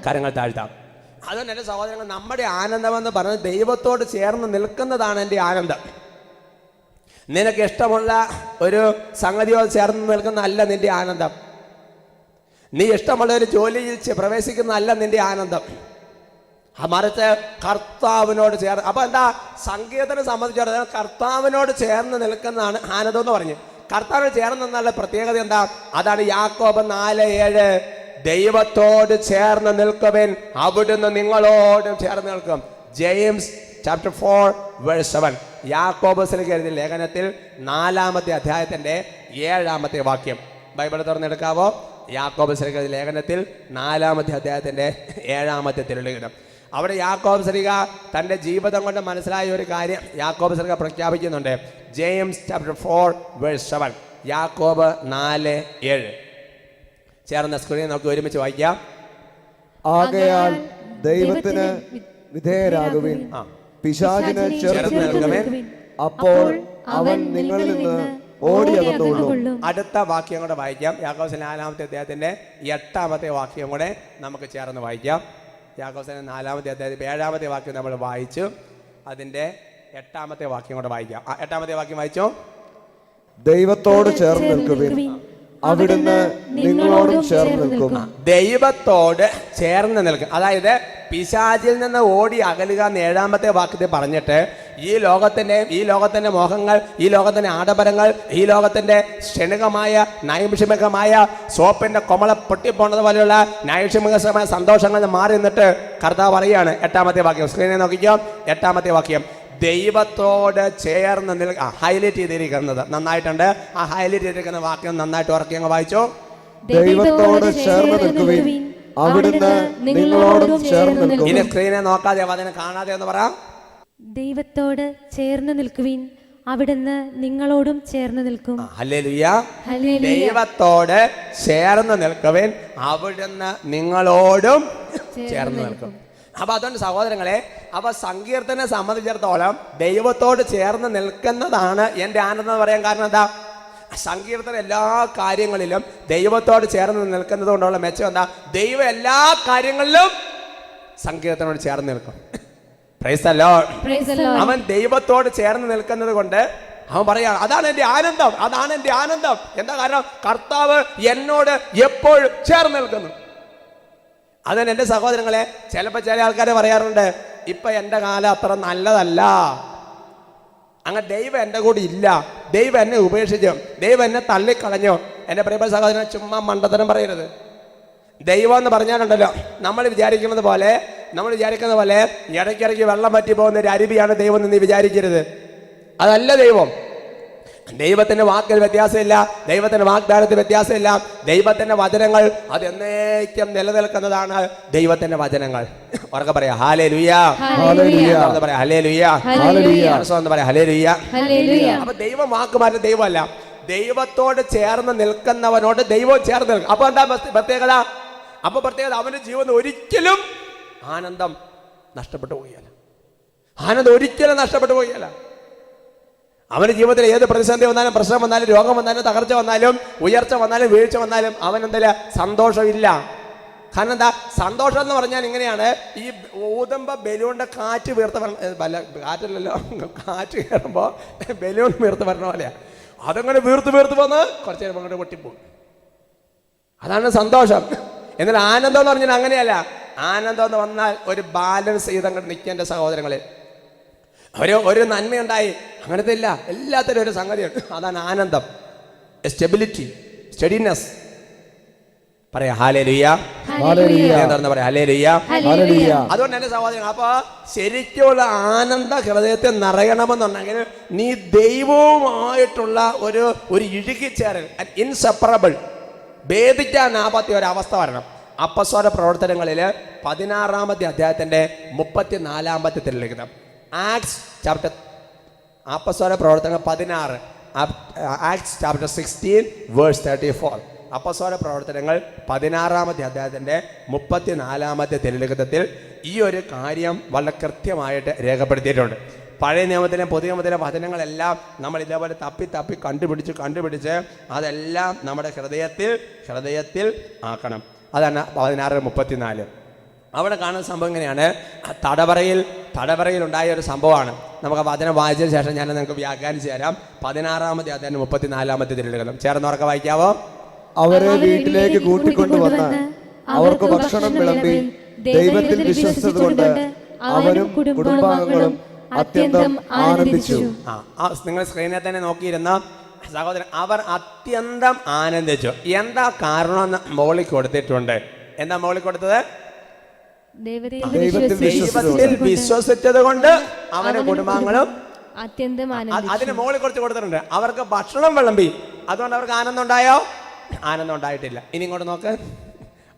കരങ്ങൾ താഴ്ത്താം. അതുകൊണ്ട് എൻ്റെ സഹോദരങ്ങൾ, നമ്മുടെ ആനന്ദം എന്ന് പറയുന്നത് ദൈവത്തോട് ചേർന്ന് നിൽക്കുന്നതാണ് എൻ്റെ ആനന്ദം. നിനക്ക് ഇഷ്ടമുള്ള ഒരു സംഗതിയോട് ചേർന്ന് നിൽക്കുന്നതല്ല നിന്റെ ആനന്ദം. നീ ഇഷ്ടമുള്ള ഒരു ജോലിയിൽ പ്രവേശിക്കുന്നതല്ല നിന്റെ ആനന്ദം. മറിച്ച് കർത്താവിനോട് ചേർന്ന്. അപ്പൊ എന്താ? സങ്കീർത്തനം സംബന്ധിച്ചിടത്തോളം കർത്താവിനോട് ചേർന്ന് നിൽക്കുന്നതാണ് ആനന്ദം എന്ന് പറഞ്ഞു. കർത്താവിനോട് ചേർന്ന് നിന്നുള്ള പ്രത്യേകത എന്താ? അതാണ് യാക്കോബ് 4:7, ദൈവത്തോട് ചേർന്ന് നിൽക്കുവിൻ, അവിടുന്ന് നിങ്ങളോടും ചേർന്ന് നിൽക്കും. ജെയിംസ് ചാപ്റ്റർ 4:7, യാക്കോബസിലേക്ക് എഴുതിയ ലേഖനത്തിൽ 4-ാമത്തെ അധ്യായത്തിന്റെ 7-ാമത്തെ വാക്യം. ബൈബിൾ തുറന്നെടുക്കാവോ? യാക്കോബസിലേക്ക് എഴുതിയ ലേഖനത്തിൽ 4-ാമത്തെ അധ്യായത്തിന്റെ 7-ാമത്തെ തിരുലേഖനം. അവിടെ യാക്കോബ് ശ്ലീഹ തൻ്റെ ജീവിതം കൊണ്ട് മനസ്സിലായ ഒരു കാര്യം യാക്കോബ് ശ്ലീഹ പ്രഖ്യാപിക്കുന്നുണ്ട്. ജെയിംസ് ചാപ്റ്റർ 4:7, യാക്കോബ് 4:7. ചേർന്ന സ്ക്രീൻ നമുക്ക് ഒരുമിച്ച് വായിക്കാം. ആകയാൽ ദൈവത്തിന് വിധേയരാകുവിൻ, പിശാചിന് ചേർന്ന് നിൽക്കുവിൻ, അപ്പോൾ അവൻ നിങ്ങളിൽ നിന്ന് ഓടിയകന്നുള്ളൂ. അടുത്ത വാക്യം കൂടെ വായിക്കാം. യാക്കോബ് 4-ാമത്തെ അധ്യായത്തിന്റെ 8-ാമത്തെ വാക്യം കൂടെ നമുക്ക് ചേർന്ന് വായിക്കാം. യാക്കോബ് 4-ാമത്തെ അധ്യായത്തിൽ 7-ാമത്തെ വാക്യം നമ്മൾ വായിച്ചു. അതിൻ്റെ 8-ാമത്തെ വാക്യം കൂടെ വായിക്കാം. 8-ാമത്തെ വാക്യം വായിച്ചോ. ദൈവത്തോട് ചേർന്ന് നിൽക്കുവിൻ, അവിടുന്ന് നിങ്ങളോടും ചേർന്ന് നിൽക്കും. ദൈവത്തോട് ചേർന്ന് നിൽക്കും. അതായത് പിശാചിൽ നിന്ന് ഓടി അകലുക എന്ന് 7-ാമത്തെ വാക്യത്തിൽ പറഞ്ഞിട്ട് ഈ ലോകത്തിന്റെ മോഹങ്ങൾ, ഈ ലോകത്തിന്റെ ആഡംബരങ്ങൾ, ഈ ലോകത്തിന്റെ ക്ഷണികമായ നൈമിഷികമായ സോപ്പിന്റെ കൊമള പൊട്ടിപ്പോണത് പോലെയുള്ള നൈമിഷികമായ സന്തോഷങ്ങളിൽ മാറി നിന്നിട്ട് കർത്താവ് പറയുകയാണ്. 8-ാമത്തെ വാക്യം സ്ക്രീനിൽ നോക്കിക്കോ. 8-ാമത്തെ വാക്യം ദൈവത്തോട് ചേർന്ന് ഹൈലൈറ്റ് ചെയ്തിരിക്കുന്നത് നന്നായിട്ടുണ്ട്. ആ ഹൈലൈറ്റ് ചെയ്തിരിക്കുന്ന വാക്യം നന്നായിട്ട് ഉറക്കി അങ്ങ് വായിച്ചോ. ദൈവത്തോട് ചേർന്ന് നിൽക്കുവിൻ, അവിടുന്ന് നിങ്ങളോടും ചേർന്ന് നിൽക്കും. ഇനി സ്ക്രീനെ നോക്കാതെ അതിനെ കാണാതെ എന്ന് പറ. ദൈവത്തോട് ചേർന്ന് നിൽക്കുവിൻ, അവിടുന്ന് നിങ്ങളോടും ചേർന്ന് നിൽക്കും. ഹല്ലേലൂയ. ദൈവത്തോട് ചേർന്ന് നിൽക്കുവിൻ, അവിടുന്ന് നിങ്ങളോടും ചേർന്ന് നിൽക്കും. അപ്പൊ അതുകൊണ്ട് സഹോദരങ്ങളെ, അപ്പൊ സങ്കീർത്തനെ സംബന്ധിച്ചിടത്തോളം ദൈവത്തോട് ചേർന്ന് നിൽക്കുന്നതാണ് എൻ്റെ ആനന്ദം എന്ന് പറയാൻ കാരണം എന്താ? സങ്കീർത്തനം എല്ലാ കാര്യങ്ങളിലും ദൈവത്തോട് ചേർന്ന് നിൽക്കുന്നത് കൊണ്ടുള്ള മെച്ചം എന്താ? ദൈവം എല്ലാ കാര്യങ്ങളിലും സങ്കീർത്തനോട് ചേർന്ന് നിൽക്കും. Price the Lord. അവൻ ദൈവത്തോട് ചേർന്ന് നിൽക്കുന്നത് കൊണ്ട് അവൻ പറയാണ്, അതാണ് എൻ്റെ ആനന്ദം, അതാണ് എൻ്റെ ആനന്ദം. എന്താ കാരണം? കർത്താവ് എന്നോട് എപ്പോഴും ചേർന്ന് നിൽക്കുന്നു. അതിന് എൻ്റെ സഹോദരങ്ങളെ, ചിലപ്പോൾ ചില ആൾക്കാർ പറയാറുണ്ട്, ഇപ്പൊ എൻ്റെ കാലം അത്ര നല്ലതല്ല, അങ്ങനെ ദൈവം എൻ്റെ കൂടെ ഇല്ല, ദൈവം എന്നെ ഉപേക്ഷിച്ചു, ദൈവം എന്നെ തള്ളിക്കളഞ്ഞു. എൻ്റെ പ്രിയപ്പെട്ട സഹോദരൻ, ചുമ്മാ മണ്ടത്തരം പറയരുത്. ദൈവം എന്ന് പറഞ്ഞാലുണ്ടല്ലോ, നമ്മൾ വിചാരിക്കുന്നത് പോലെ ഇടയ്ക്കിടയ്ക്ക് വെള്ളം പറ്റി പോകുന്ന ഒരു അരുവിയാണ് ദൈവം എന്ന് നീ വിചാരിക്കരുത്. അതല്ല ദൈവം. ദൈവത്തിന്റെ വാക്കിൽ വ്യത്യാസമില്ല, ദൈവത്തിന്റെ വാഗ്ദാനത്തിൽ വ്യത്യാസമില്ല. ദൈവത്തിന്റെ വചനങ്ങൾ അതെന്നേക്കും നിലനിൽക്കുന്നതാണ്. ദൈവത്തിന്റെ വചനങ്ങൾ ഉറക്കെ പറയാ ഹല്ലേലൂയ, പറയാ ഹല്ലേലൂയ, പറയാ ഹല്ലേലൂയ. അപ്പൊ ദൈവം വാക്ക് മാറ്റുന്ന ദൈവമല്ല, ദൈവത്തോട് ചേർന്ന് നിൽക്കുന്നവനോട് ദൈവം ചേർന്ന് നിൽക്കും. അപ്പൊ എന്താ പ്രത്യേകത? അവന്റെ ജീവിതം ഒരിക്കലും ആനന്ദം നഷ്ടപ്പെട്ടു പോവുകയല്ല. ആനന്ദം ഒരിക്കലും നഷ്ടപ്പെട്ടു പോവുകയല്ല. അവന്റെ ജീവിതത്തിൽ ഏത് പ്രതിസന്ധി വന്നാലും, പ്രശ്നം വന്നാലും, രോഗം വന്നാലും, തകർച്ച വന്നാലും, ഉയർച്ച വന്നാലും, വീഴ്ച വന്നാലും അവനെന്തല്ല സന്തോഷമില്ല. കാരണം എന്താ? സന്തോഷം എന്ന് പറഞ്ഞാൽ ഇങ്ങനെയാണ്, ഈ ഊതുമ്പോ ബലൂണിന്റെ കാറ്റ് വീർത്ത് കാറ്റല്ലല്ലോ, കാറ്റ് കയറുമ്പോ ബലൂൺ വീർത്ത് വരണ പോലെയാ. അതങ്ങനെ വീർത്ത് വന്ന് കുറച്ച് നേരം അങ്ങോട്ട് പൊട്ടിപ്പോകും. അതാണ് സന്തോഷം. എന്നാൽ ആനന്ദം എന്ന് പറഞ്ഞാൽ അങ്ങനെയല്ല. ആനന്ദം എന്ന് വന്നാൽ ഒരു ബാലൻസ് ചെയ്തങ്ങോട്ട് നിൽക്കേണ്ട സഹോദരങ്ങളെ, ഒരു നന്മയുണ്ടായി, അങ്ങനത്തെ ഇല്ല, എല്ലാത്തിനും ഒരു സംഗതിയുണ്ട്. അതാണ് ആനന്ദം. Stability, steadiness. പറയാ ഹല്ലേലൂയ, പറയാ ഹല്ലേലൂയ. അതുകൊണ്ട് എന്റെ സഹോദരൻ, അപ്പൊ ശരിക്കുള്ള ആനന്ദ ഹൃദയത്തെ നിറയണമെന്നുണ്ടെങ്കിൽ നീ ദൈവവുമായിട്ടുള്ള ഒരു ഇഴുകിച്ചേരൽ, ഇൻസെപ്പറബിൾ, ഭേദിക്കാനാവാത്ത ഒരവസ്ഥ വരണം. അപ്പസ്വല പ്രവർത്തനങ്ങളിൽ 16-ാമത്തെ അധ്യായത്തിന്റെ 34-ാമത്തെ തിരുലിഖിതം, ആക്ട്സ് ചാപ്റ്റർ, അപ്പസ്വല പ്രവർത്തനങ്ങൾ 16, ആക്ട്സ് ചാപ്റ്റർ 16 വേഴ്സ് 34. അപ്പസ്വല പ്രവർത്തനങ്ങൾ 16-ാമത്തെ അധ്യായത്തിന്റെ 34-ാമത്തെ തിരുലിഖിതത്തിൽ ഈ ഒരു കാര്യം വളരെ കൃത്യമായിട്ട് രേഖപ്പെടുത്തിയിട്ടുണ്ട്. പഴയ നിയമത്തിലെ പുതിയ നിയമത്തിലെ വചനങ്ങളെല്ലാം നമ്മൾ ഇതേപോലെ തപ്പി കണ്ടുപിടിച്ച് അതെല്ലാം നമ്മുടെ ഹൃദയത്തിൽ ആക്കണം. അതാണ് 16:34. അവിടെ കാണുന്ന സംഭവം ഇങ്ങനെയാണ്. തടവറയിൽ ഉണ്ടായ ഒരു സംഭവമാണ്. നമുക്ക് വചനം വായിച്ചതിന് ശേഷം ഞാൻ നിങ്ങൾക്ക് വ്യാഖ്യാനിച്ചു തരാം. 16-ാമത്തെ അധ്യായം 34-ാമത്തെ തിരുലിഖിതം ചേർന്നവർക്ക് വായിക്കാവോ? അവരെ വീട്ടിലേക്ക് കൂട്ടിക്കൊണ്ടുവന്ന് അവർക്ക് ഭക്ഷണം വിളമ്പി ദൈവത്തിൽ വിശ്വസിച്ചതുകൊണ്ട് അവരും കുടുംബാംഗങ്ങളും അത്യന്തം ആനന്ദിച്ചു. നിങ്ങൾ സ്ക്രീനിൽ തന്നെ നോക്കിയിരുന്ന സഹോദരൻ, അവർ അത്യന്തം ആനന്ദിച്ചു. എന്താ കാരണം എന്ന് മോളിൽ കൊടുത്തിട്ടുണ്ട്. എന്താ മോളിൽ കൊടുത്തത്? ദൈവത്തിൽ വിശ്വസിച്ചത് കൊണ്ട് അവനും കുടുംബാംഗങ്ങളും അത്യന്തം അതിന് മോളിൽ കുറച്ച് കൊടുത്തിട്ടുണ്ട്. അവർക്ക് ഭക്ഷണം വിളമ്പി, അതുകൊണ്ട് അവർക്ക് ആനന്ദം ഉണ്ടായോ? ആനന്ദം ഉണ്ടായിട്ടില്ല. ഇനി ഇങ്ങോട്ട് നോക്ക്,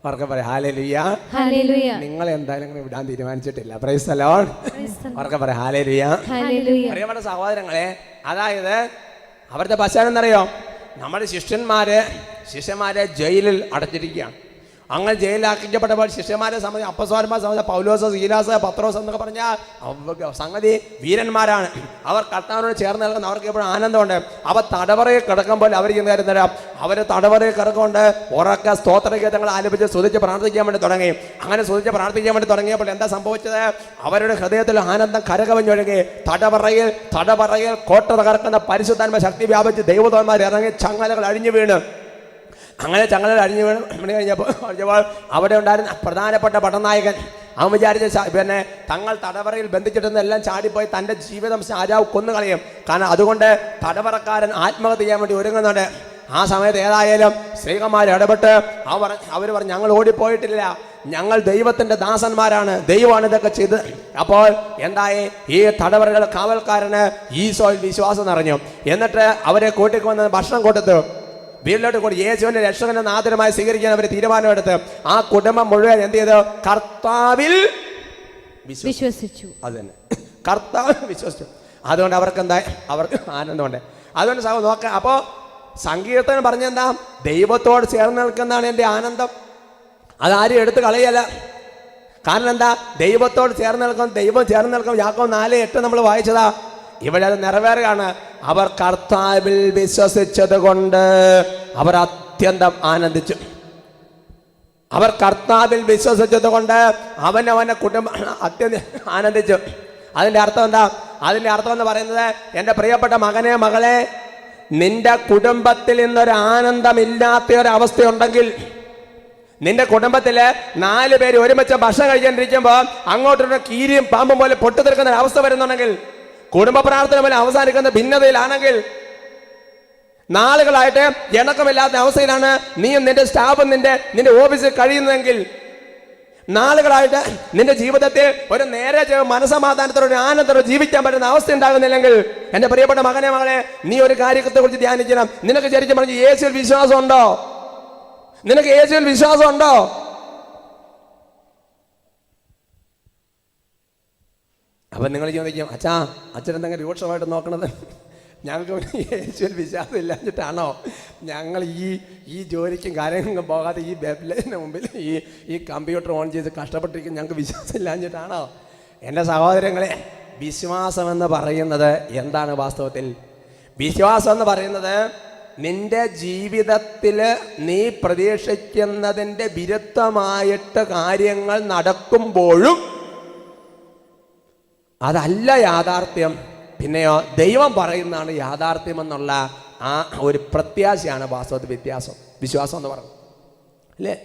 അവർക്ക് പറയാം ഹല്ലേലൂയ. നിങ്ങൾ എന്തായാലും വിടാൻ തീരുമാനിച്ചിട്ടില്ല. Price the Lord. അവർക്ക് പറയാം ഹല്ലേലൂയ. പ്രിയപ്പെട്ട സഹോദരങ്ങളെ, അതായത് അവരുടെ പശ്ചാത്തലം എന്നറിയോ? നമ്മുടെ ശിഷ്യന്മാരെ ജയിലിൽ അടച്ചിരിക്കുകയാണ്. അങ്ങനെ ജയിലിലാക്കിക്കപ്പെട്ടപ്പോൾ ശിഷ്യന്മാരെ സംബന്ധിച്ച് അപ്പസ്തലന്മാരെ സംബന്ധിച്ച് പൗലോസ്, സീലാസ്, പത്രോസ് എന്നൊക്കെ പറഞ്ഞാൽ സംഗതി വീരന്മാരാണ്. അവർ കർത്താവിനോട് ചേർന്ന് നിൽക്കുന്ന അവർക്ക് എപ്പോഴും ആനന്ദമുണ്ട്. അവർ തടവറയിൽ കിടക്കുമ്പോൾ അവർ ചെയ്യുന്നേരം അവർ തടവറയിൽ കിടക്കൊണ്ട് ഉറക്ക സ്തോത്രഗീതങ്ങൾ ആലപിച്ച് സ്തുതിച്ച് പ്രാർത്ഥിക്കാൻ വേണ്ടി തുടങ്ങി. അങ്ങനെ സ്തുതിച്ച് പ്രാർത്ഥിക്കാൻ വേണ്ടി തുടങ്ങിയപ്പോൾ എന്താ സംഭവിച്ചത്? അവരുടെ ഹൃദയത്തിൽ ആനന്ദം കരകവിഞ്ഞൊഴുകി. തടവറയിൽ കോട്ട തകർക്കുന്ന പരിശുദ്ധാത്മ ശക്തി വ്യാപിച്ച് ദൈവദൂതന്മാർ ഇറങ്ങി ചങ്ങലകൾ അഴിഞ്ഞു വീണ്. അങ്ങനെ ചങ്ങലകൾ അഴിഞ്ഞു കഴിഞ്ഞപ്പോൾ അവിടെ ഉണ്ടായിരുന്ന പ്രധാനപ്പെട്ട പടനായകൻ അവൻ വിചാരിച്ച പിന്നെ തങ്ങൾ തടവറയിൽ ബന്ധിച്ചിട്ടുന്നെല്ലാം ചാടിപ്പോയി തൻ്റെ ജീവിതം രാജാവ് കൊന്നുകളയും. കാരണം അതുകൊണ്ട് തടവറക്കാരൻ ആത്മഹത്യ ചെയ്യാൻ വേണ്ടി ഒരുങ്ങുന്നുണ്ട്. ആ സമയത്ത് ഏതായാലും സ്ത്രീകന്മാർ ഇടപെട്ട് അവർ പറഞ്ഞു, ഞങ്ങൾ ഓടിപ്പോയിട്ടില്ല, ഞങ്ങൾ ദൈവത്തിൻ്റെ ദാസന്മാരാണ്, ദൈവമാണ് ഇതൊക്കെ ചെയ്ത്. അപ്പോൾ എന്തായി? ഈ തടവറകൾ കാവൽക്കാരന് ഈശോയിൽ വിശ്വാസം നിറഞ്ഞു. എന്നിട്ട് അവരെ കൂട്ടിക്കൊന്ന് ഭക്ഷണം കൊടുത്തു. വീട്ടിലോട്ട് കൂടി യേശുവിന്റെ രക്ഷകനെ നാദരമായി സ്വീകരിക്കാൻ അവർ തീരുമാനമെടുത്ത് ആ കുടുംബം മുഴുവൻ എന്ത് ചെയ്തു? കർത്താവിൽ വിശ്വസിച്ചു. അത് തന്നെ, കർത്താവിൽ വിശ്വസിച്ചു. അതുകൊണ്ട് അവർക്ക് എന്തായി? അവർക്ക് ആനന്ദമുണ്ട്. അതുകൊണ്ട് നോക്കാം. അപ്പോൾ സങ്കീർത്തനം പറഞ്ഞെന്താ? ദൈവത്തോട് ചേർന്ന് നിൽക്കുന്നതാണ് എൻ്റെ ആനന്ദം. അതാരും എടുത്ത് കളയല്ല. കാരണം എന്താ? ദൈവത്തോട് ചേർന്ന് നിൽക്കും, ദൈവം ചേർന്ന് നിൽക്കും. യാക്കോബ് 4:8 നമ്മൾ വായിച്ചതാ. ഇവിടെ അത് നിറവേറുകയാണ്. അവർ കർത്താവിൽ വിശ്വസിച്ചത് കൊണ്ട് അവർ അത്യന്തം ആനന്ദിച്ചു. അവർ കർത്താവിൽ വിശ്വസിച്ചത് കൊണ്ട് അവനവൻ്റെ കുടുംബം അത്യന്തം ആനന്ദിച്ചു. അതിൻ്റെ അർത്ഥം എന്താ? അതിൻ്റെ അർത്ഥം എന്ന് പറയുന്നത്, എൻ്റെ പ്രിയപ്പെട്ട മകനെ, മകളെ, നിന്റെ കുടുംബത്തിൽ ഇന്നൊരു ആനന്ദമില്ലാത്തൊരവസ്ഥയുണ്ടെങ്കിൽ, നിന്റെ കുടുംബത്തില് 4 പേര് ഒരുമിച്ച് ഭക്ഷണം കഴിക്കാണ്ടിരിക്കുമ്പോൾ അങ്ങോട്ടൊരു കീരിയും പാമ്പും പോലെ പൊട്ടിത്തെറിക്കുന്ന ഒരു അവസ്ഥ വരുന്നുണ്ടെങ്കിൽ, കുടുംബ പ്രാർത്ഥന പോലെ അവസാനിക്കുന്ന ഭിന്നതയിലാണെങ്കിൽ, നാളുകളായിട്ട് ഇണക്കമില്ലാത്ത അവസ്ഥയിലാണ് നീയും നിന്റെ സ്റ്റാഫും നിന്റെ ഓഫീസിൽ കഴിയുന്നതെങ്കിൽ, നാളുകളായിട്ട് നിന്റെ ജീവിതത്തിൽ ഒരു നേരെ മനസമാധാനത്തോടെ ആനന്ദത്തോടെ ജീവിക്കാൻ പറ്റുന്ന അവസ്ഥ ഉണ്ടാകുന്നില്ലെങ്കിൽ, എൻ്റെ പ്രിയപ്പെട്ട മകനെ, മകളെ, നീ ഒരു കാര്യത്തെ കുറിച്ച് ധ്യാനിക്കണം. നിനക്ക് ശരിക്കും പറഞ്ഞ് യേശുവിൽ വിശ്വാസമുണ്ടോ? നിനക്ക് യേശുവിൽ വിശ്വാസമുണ്ടോ? അപ്പം നിങ്ങൾ ചോദിക്കും, അച്ഛൻ എന്തെങ്കിലും രൂക്ഷമായിട്ട് നോക്കണത്? ഞങ്ങൾക്ക് യേശുവിൽ വിശ്വാസം ഇല്ലാഞ്ഞിട്ടാണോ ഞങ്ങൾ ഈ ജോലിക്കും കാര്യങ്ങൾക്കും പോകാതെ ഈ വെബ്ലൈറ്റിന് മുമ്പിൽ ഈ കമ്പ്യൂട്ടർ ഓൺ ചെയ്ത് കഷ്ടപ്പെട്ടിരിക്കും? ഞങ്ങൾക്ക് വിശ്വാസം ഇല്ലാഞ്ഞിട്ടാണോ? എൻ്റെ സഹോദരങ്ങളെ, വിശ്വാസം എന്ന് പറയുന്നത് എന്താണ് വാസ്തവത്തിൽ? വിശ്വാസം എന്ന് പറയുന്നത് നിന്റെ ജീവിതത്തിൽ നീ പ്രതീക്ഷിക്കുന്നതിൻ്റെ വിരുദ്ധമായിട്ട് കാര്യങ്ങൾ നടക്കുമ്പോഴും അതല്ല യാഥാർത്ഥ്യം, പിന്നെയോ ദൈവം പറയുന്നതാണ് യാഥാർത്ഥ്യം എന്നുള്ള ആ ഒരു പ്രത്യാശയാണ് വാസ്തവത്തിൽ വിശ്വാസം എന്ന് പറയുന്നത്, അല്ലേ?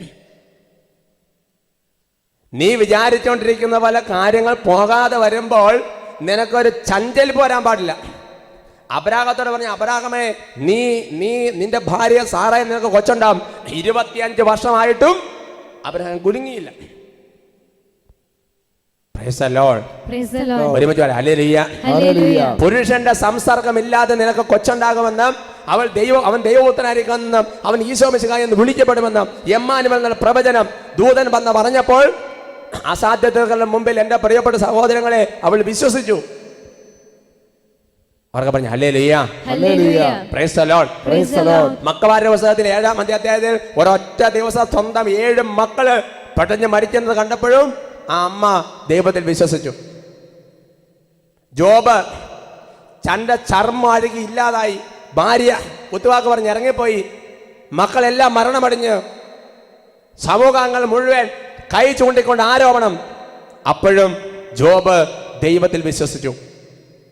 നീ വിചാരിച്ചുകൊണ്ടിരിക്കുന്ന പല കാര്യങ്ങൾ പോകാതെ വരുമ്പോൾ നിനക്കൊരു ചഞ്ചലിപ്പ് വരാൻ പാടില്ല. അബ്രാഹത്തോട് പറഞ്ഞു, അബ്രാഹമേ, നിന്റെ ഭാര്യ സാറായി നിനക്ക് കൊച്ചുണ്ടാവും. 25 വർഷമായിട്ടും അബ്രാഹം കുലുങ്ങിയില്ല. പുരുഷന്റെ സംസർഗമില്ലാതെ നിനക്ക് കൊച്ചുണ്ടാകുമെന്ന് അവൻ ദൈവപുത്രനായിരിക്കുമെന്നും അവൻ ഈശോ മിശിഹായി എന്ന് വിളിക്കപ്പെടുമെന്നും എമ്മാനുവേൽ എന്നുള്ള പ്രവചനം ദൂതൻ വന്ന് പറഞ്ഞപ്പോൾ അസാധ്യതകളുടെ മുമ്പിൽ എൻ്റെ പ്രിയപ്പെട്ട സഹോദരങ്ങളെ അവൾ വിശ്വസിച്ചു. അവർക്ക് പറഞ്ഞു ഹല്ലേലൂയ, പ്രൈസ് ദി ലോർഡ്. മക്കവാരുടെ പുസ്തകത്തിൽ 7-ാം അധ്യായത്തിൽ ഒരൊറ്റ ദിവസം സ്വന്തം 7 മക്കള് പെട്ടെന്ന് മരിക്കുന്നത് കണ്ടപ്പോഴും ആ അമ്മ ദൈവത്തിൽ വിശ്വസിച്ചു. ജോബ് തൻ്റെ ചർമ്മം അഴുകി ഇല്ലാതായി, ഭാര്യ കുത്തുവാക്ക് പറഞ്ഞ് ഇറങ്ങിപ്പോയി, മക്കളെല്ലാം മരണമടിഞ്ഞ്, സമൂഹങ്ങൾ മുഴുവൻ കൈ ചൂണ്ടിക്കൊണ്ട് ആരോപണം. അപ്പോഴും ജോബ് ദൈവത്തിൽ വിശ്വസിച്ചു.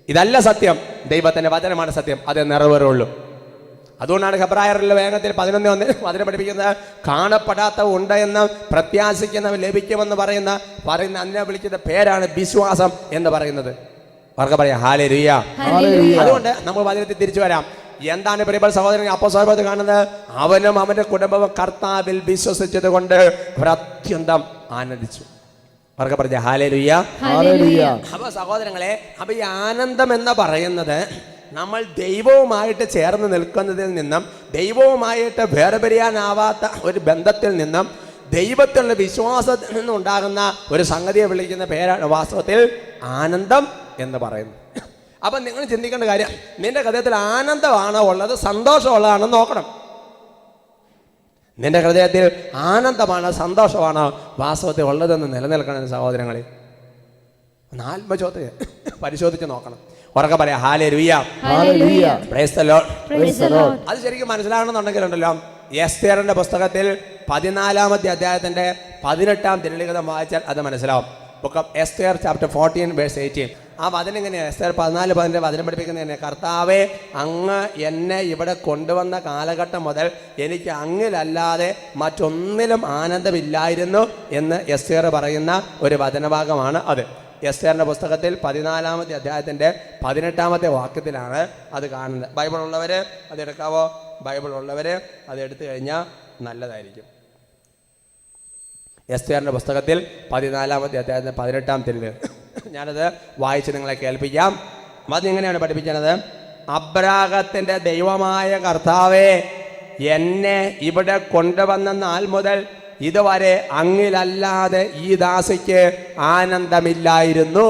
ഇതല്ല സത്യം, ദൈവത്തിൻ്റെ വചനമാണ് സത്യം, അത് നിറവേറുള്ളൂ. അതുകൊണ്ടാണ് ഹെബ്രായരിലെ വേഗത്തിൽ 11:1 വചനം പഠിപ്പിക്കുന്നത്, കാണപ്പെടാത്ത ഉണ്ട് എന്ന് പ്രത്യാശിക്കുന്നവൻ ലഭിക്കുമെന്ന് പറയുന്ന അതിനെ വിളിക്കുന്ന പേരാണ് വിശ്വാസം എന്ന് പറയുന്നത്. അവർക്ക് പറയാം ഹല്ലേലൂയ. അതുകൊണ്ട് നമ്മൾ വചനത്തിൽ തിരിച്ചു വരാം. എന്താണ് പ്രിയപ്പെട്ട സഹോദരൻ അപ്പോസ്തലൻ കാണുന്നത്? അവനും അവന്റെ കുടുംബവും കർത്താവിൽ വിശ്വസിച്ചത് കൊണ്ട് അവർ അത്യന്തം ആനന്ദിച്ചു. അവർക്ക് പറഞ്ഞ ഹല്ലേലൂയ. അപ്പൊ സഹോദരങ്ങളെ, അപ്പൊ ഈ ആനന്ദം എന്ന് പറയുന്നത് നമ്മൾ ദൈവവുമായിട്ട് ചേർന്ന് നിൽക്കുന്നതിൽ നിന്നും, ദൈവവുമായിട്ട് വേർപിരിയാനാവാത്ത ഒരു ബന്ധത്തിൽ നിന്നും, ദൈവത്തിലുള്ള വിശ്വാസത്തിൽ നിന്നും ഉണ്ടാകുന്ന ഒരു സംഗതിയെ വിളിക്കുന്ന പേരാണ് വാസ്തവത്തിൽ ആനന്ദം എന്ന് പറയുന്നത്. അപ്പം നിങ്ങൾ ചിന്തിക്കേണ്ട കാര്യം, നിന്റെ ഹൃദയത്തിൽ ആനന്ദമാണോ ഉള്ളത്, സന്തോഷമുള്ളതാണെന്ന് നോക്കണം. നിന്റെ ഹൃദയത്തിൽ ആനന്ദമാണ്, സന്തോഷമാണ് വാസ്തവത്തിൽ ഉള്ളതെന്ന് നിലനിൽക്കണം സഹോദരങ്ങളെ. ഒന്ന് ആത്മചോദന പരിശോധിച്ച് നോക്കണം. ഉറക്കെ പറയാം hallelujah, hallelujah, price the Lord. Praise the Lord. അത് ശരിക്കും മനസ്സിലാകണമെന്നുണ്ടെങ്കിലുണ്ടല്ലോ, എസ്തേറിന്റെ പുസ്തകത്തിൽ 14-ാമത്തെ അധ്യായത്തിന്റെ 18-ാം തിരുലിഖിതം വായിച്ചാൽ അത് മനസ്സിലാവും. Book of Esther chapter 14 verse 18. ആ വചനം ഇങ്ങനെയാണ്, എസ്തേർ 14:15 വചനം പഠിപ്പിക്കുന്നത് തന്നെ, കർത്താവേ അങ്ങ് എന്നെ ഇവിടെ കൊണ്ടുവന്ന കാലഘട്ടം മുതൽ എനിക്ക് അങ്ങിലല്ലാതെ മറ്റൊന്നിലും ആനന്ദമില്ലായിരുന്നു എന്ന് എസ്തേർ പറയുന്ന ഒരു വചനഭാഗമാണ് അത്. എസ്തേറിന്റെ പുസ്തകത്തിൽ 14-ാമത്തെ അധ്യായത്തിന്റെ 18-ാമത്തെ വാക്യത്തിലാണ് അത് കാണുന്നത്. ബൈബിൾ ഉള്ളവർ അത് എടുക്കാവോ? ബൈബിൾ ഉള്ളവർ അത് എടുത്തു കഴിഞ്ഞാൽ നല്ലതായിരിക്കും. എസ്തേറിന്റെ പുസ്തകത്തിൽ 14-ാമത്തെ അധ്യായത്തിന്റെ 18-ാം തിരുലിഖിതം ഞാനത് വായിച്ച് നിങ്ങളെ കേൾപ്പിക്കാം. അതിങ്ങനെയാണ് പഠിപ്പിക്കുന്നത്. അബ്രാഹത്തിന്റെ ദൈവമായ കർത്താവേ, എന്നെ ഇവിടെ കൊണ്ടുവന്ന നാൾ മുതൽ ഇതുവരെ അങ്ങിലല്ലാതെ ഈ ദാസിക്ക് ആനന്ദമില്ലായിരുന്നു.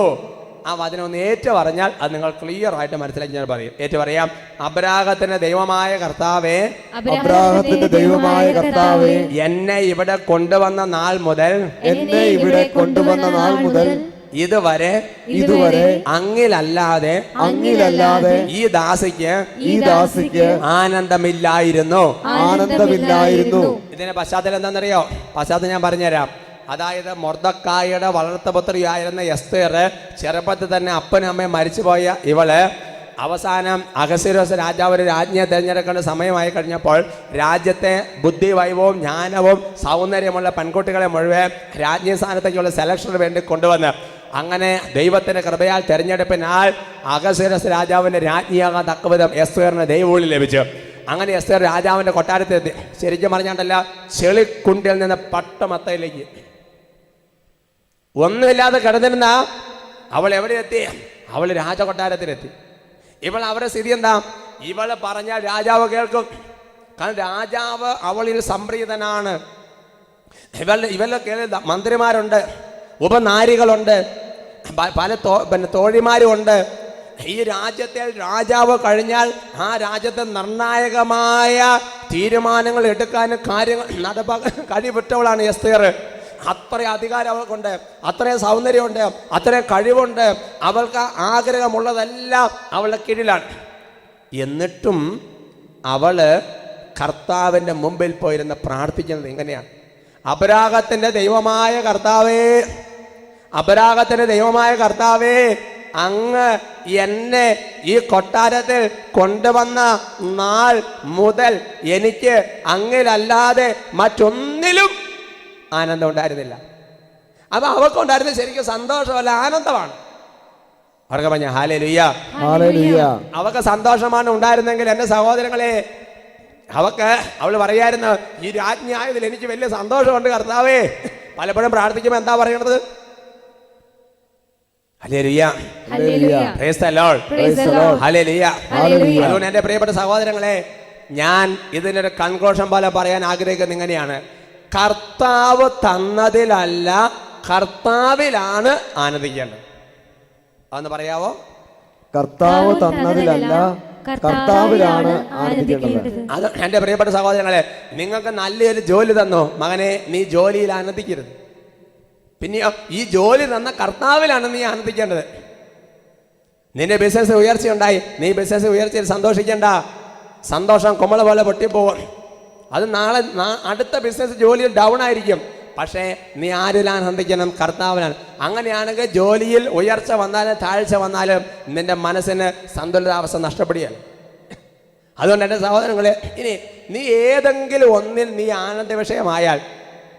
ആ വചനം ഒന്ന് ഏറ്റു പറഞ്ഞാൽ അത് നിങ്ങൾ ക്ലിയർ ആയിട്ട് മനസ്സിലാക്കി ഞാൻ പറയും. ഏറ്റു പറയാം. അബ്രാഹത്തിന്റെ ദൈവമായ കർത്താവേ, അബ്രാഹത്തിന്റെ ദൈവമായ കർത്താവേ, എന്നെ ഇവിടെ കൊണ്ടുവന്ന നാൾ മുതൽ എന്നെ ഇവിടെ കൊണ്ടുവന്ന നാൾ മുതൽ ഇതുവരെ അങ്ങിലല്ലാതെ ഈ ദാസിക്ക് ആനന്ദമില്ലായിരുന്നു. ഇതിന്റെ പശ്ചാത്തലം എന്താണെന്നറിയോ? പശ്ചാത്തലം ഞാൻ പറഞ്ഞുതരാം. അതായത് മൊർദെഖായിയുടെ വളർത്തപുത്രിയായിരുന്ന എസ്തേർ ചെറുപ്പത്തിൽ തന്നെ അപ്പനും അമ്മയും മരിച്ചുപോയ ഇവള് അവസാനം അഹസ്വേരോസ് രാജാവ് ഒരു രാജ്ഞിയെ തിരഞ്ഞെടുക്കേണ്ട സമയമായി കഴിഞ്ഞപ്പോൾ രാജ്യത്തെ ബുദ്ധി, വൈഭവവും ജ്ഞാനവും സൗന്ദര്യമുള്ള പെൺകുട്ടികളെ മുഴുവൻ രാജ്ഞി സ്ഥാനത്തേക്കുള്ള സെലക്ഷന് വേണ്ടി കൊണ്ടുവന്ന്, അങ്ങനെ ദൈവത്തിന്റെ കൃപയാൽ തെരഞ്ഞെടുപ്പിനാൽ അഹസ്വേരോസ് രാജാവിന്റെ രാജ്ഞിയാകാൻ തക്കവിധം എസ്തേറിന് ദൈവവിളി ലഭിച്ചു. അങ്ങനെ എസ്തേർ രാജാവിന്റെ കൊട്ടാരത്തിലെത്തി. ശരിക്കും പറഞ്ഞാണ്ടല്ല, ചെളിക്കുണ്ടിൽ നിന്ന് പട്ടമത്തയിലേക്ക് ഒന്നുമില്ലാതെ കിടന്നിരുന്ന അവൾ എവിടെ എത്തി? അവൾ രാജകൊട്ടാരത്തിലെത്തി. ഇവൾ അവരുടെ സ്ഥിതി എന്താ? ഇവള് പറഞ്ഞാൽ രാജാവ് കേൾക്കും. കാരണം രാജാവ് അവളിൽ സംപ്രീതനാണ്. ഇവരുടെ കീഴിൽ മന്ത്രിമാരുണ്ട്, ഉപനാരികളുണ്ട്, പല തോഴിമാരും ഉണ്ട്. ഈ രാജ്യത്തെ രാജാവ് കഴിഞ്ഞാൽ ആ രാജ്യത്തെ നിർണായകമായ തീരുമാനങ്ങൾ എടുക്കാനും കാര്യങ്ങൾ നടപ്പാക്കാൻ കഴിവുറ്റവളാണ് എസ്തേർ. അത്രയും അധികാരം അവൾക്കുണ്ട്, അത്രയും സൗന്ദര്യമുണ്ട്, അത്രയും കഴിവുണ്ട്. അവൾക്ക് ആഗ്രഹമുള്ളതെല്ലാം അവളുടെ കീഴിലാണ്. എന്നിട്ടും അവള് കർത്താവിൻ്റെ മുമ്പിൽ പോയിരുന്ന് പ്രാർത്ഥിക്കുന്നത് ഇങ്ങനെയാണ്: അബ്രാഹത്തിന്റെ ദൈവമായ കർത്താവേ, അബ്രാഹത്തിന്റെ ദൈവമായ കർത്താവേ, അങ്ങ് എന്നെ ഈ കൊട്ടാരത്തിൽ കൊണ്ടുവന്ന നാൾ മുതൽ എനിക്ക് അങ്ങിലല്ലാതെ മറ്റൊന്നിലും ആനന്ദം ഉണ്ടായിരുന്നില്ല. അപ്പൊ അവൾക്കുണ്ടായിരുന്ന ശരിക്കും സന്തോഷമല്ല, ആനന്ദമാണ്. അവർക്ക് പറഞ്ഞ ഹല്ലേലൂയ, ഹല്ലേലൂയ. അവൾക്ക് സന്തോഷമാണ് ഉണ്ടായിരുന്നെങ്കിൽ എൻ്റെ സഹോദരങ്ങളെ, അവൾ പറയായിരുന്നു, ഈ രാജ്ഞിയായതിൽ എനിക്ക് വലിയ സന്തോഷമുണ്ട് കർത്താവേ. പലപ്പോഴും പ്രാർത്ഥിക്കുമ്പോൾ എന്താ പറയണത്? Hallelujah, price the Lord, hallelujah. അതുകൊണ്ട് എൻ്റെ പ്രിയപ്പെട്ട സഹോദരങ്ങളെ, ഞാൻ ഇതിനൊരു കൺക്ലൂഷൻ പോലെ പറയാൻ ആഗ്രഹിക്കുന്നത് ഇങ്ങനെയാണ്: കർത്താവ് തന്നതിലല്ല, കർത്താവിലാണ് ആനന്ദിക്കേണ്ടത്. അതൊന്ന് പറയാവോ? കർത്താവ് തന്നതിലല്ല, കർത്താവിലാണ് ആനന്ദിക്കേണ്ടത്. അത് എൻ്റെ പ്രിയപ്പെട്ട സഹോദരങ്ങളെ, നിങ്ങൾക്ക് നല്ലൊരു ജോലി തന്നു, മകനെ നീ ജോലിയിൽ ആനന്ദിക്കരുത്. പിന്നെ ഈ ജോലി തന്ന കർത്താവിലാണ് നീ ആനന്ദിക്കേണ്ടത്. നിന്റെ ബിസിനസ് ഉയർച്ചയുണ്ടായി, നീ ബിസിനസ് ഉയർച്ചയിൽ സന്തോഷിക്കേണ്ട. സന്തോഷം കുമള പോലെ പൊട്ടിപ്പോവും. അത് നാളെ അടുത്ത ബിസിനസ് ജോലിയിൽ ഡൗൺ ആയിരിക്കും. പക്ഷേ നീ ആരിലാണ് ആനന്ദിക്കണം? കർത്താവിനാണ്. അങ്ങനെയാണെങ്കിൽ ജോലിയിൽ ഉയർച്ച വന്നാലും താഴ്ച വന്നാലും നിന്റെ മനസ്സിന് സന്തുലിതാവസ്ഥ നഷ്ടപ്പെടുകയാണ്. അതുകൊണ്ട് എൻ്റെ സഹോദരങ്ങളെ, ഇനി നീ ഏതെങ്കിലും ഒന്നിൽ നീ ആനന്ദ വിഷയമായാൽ,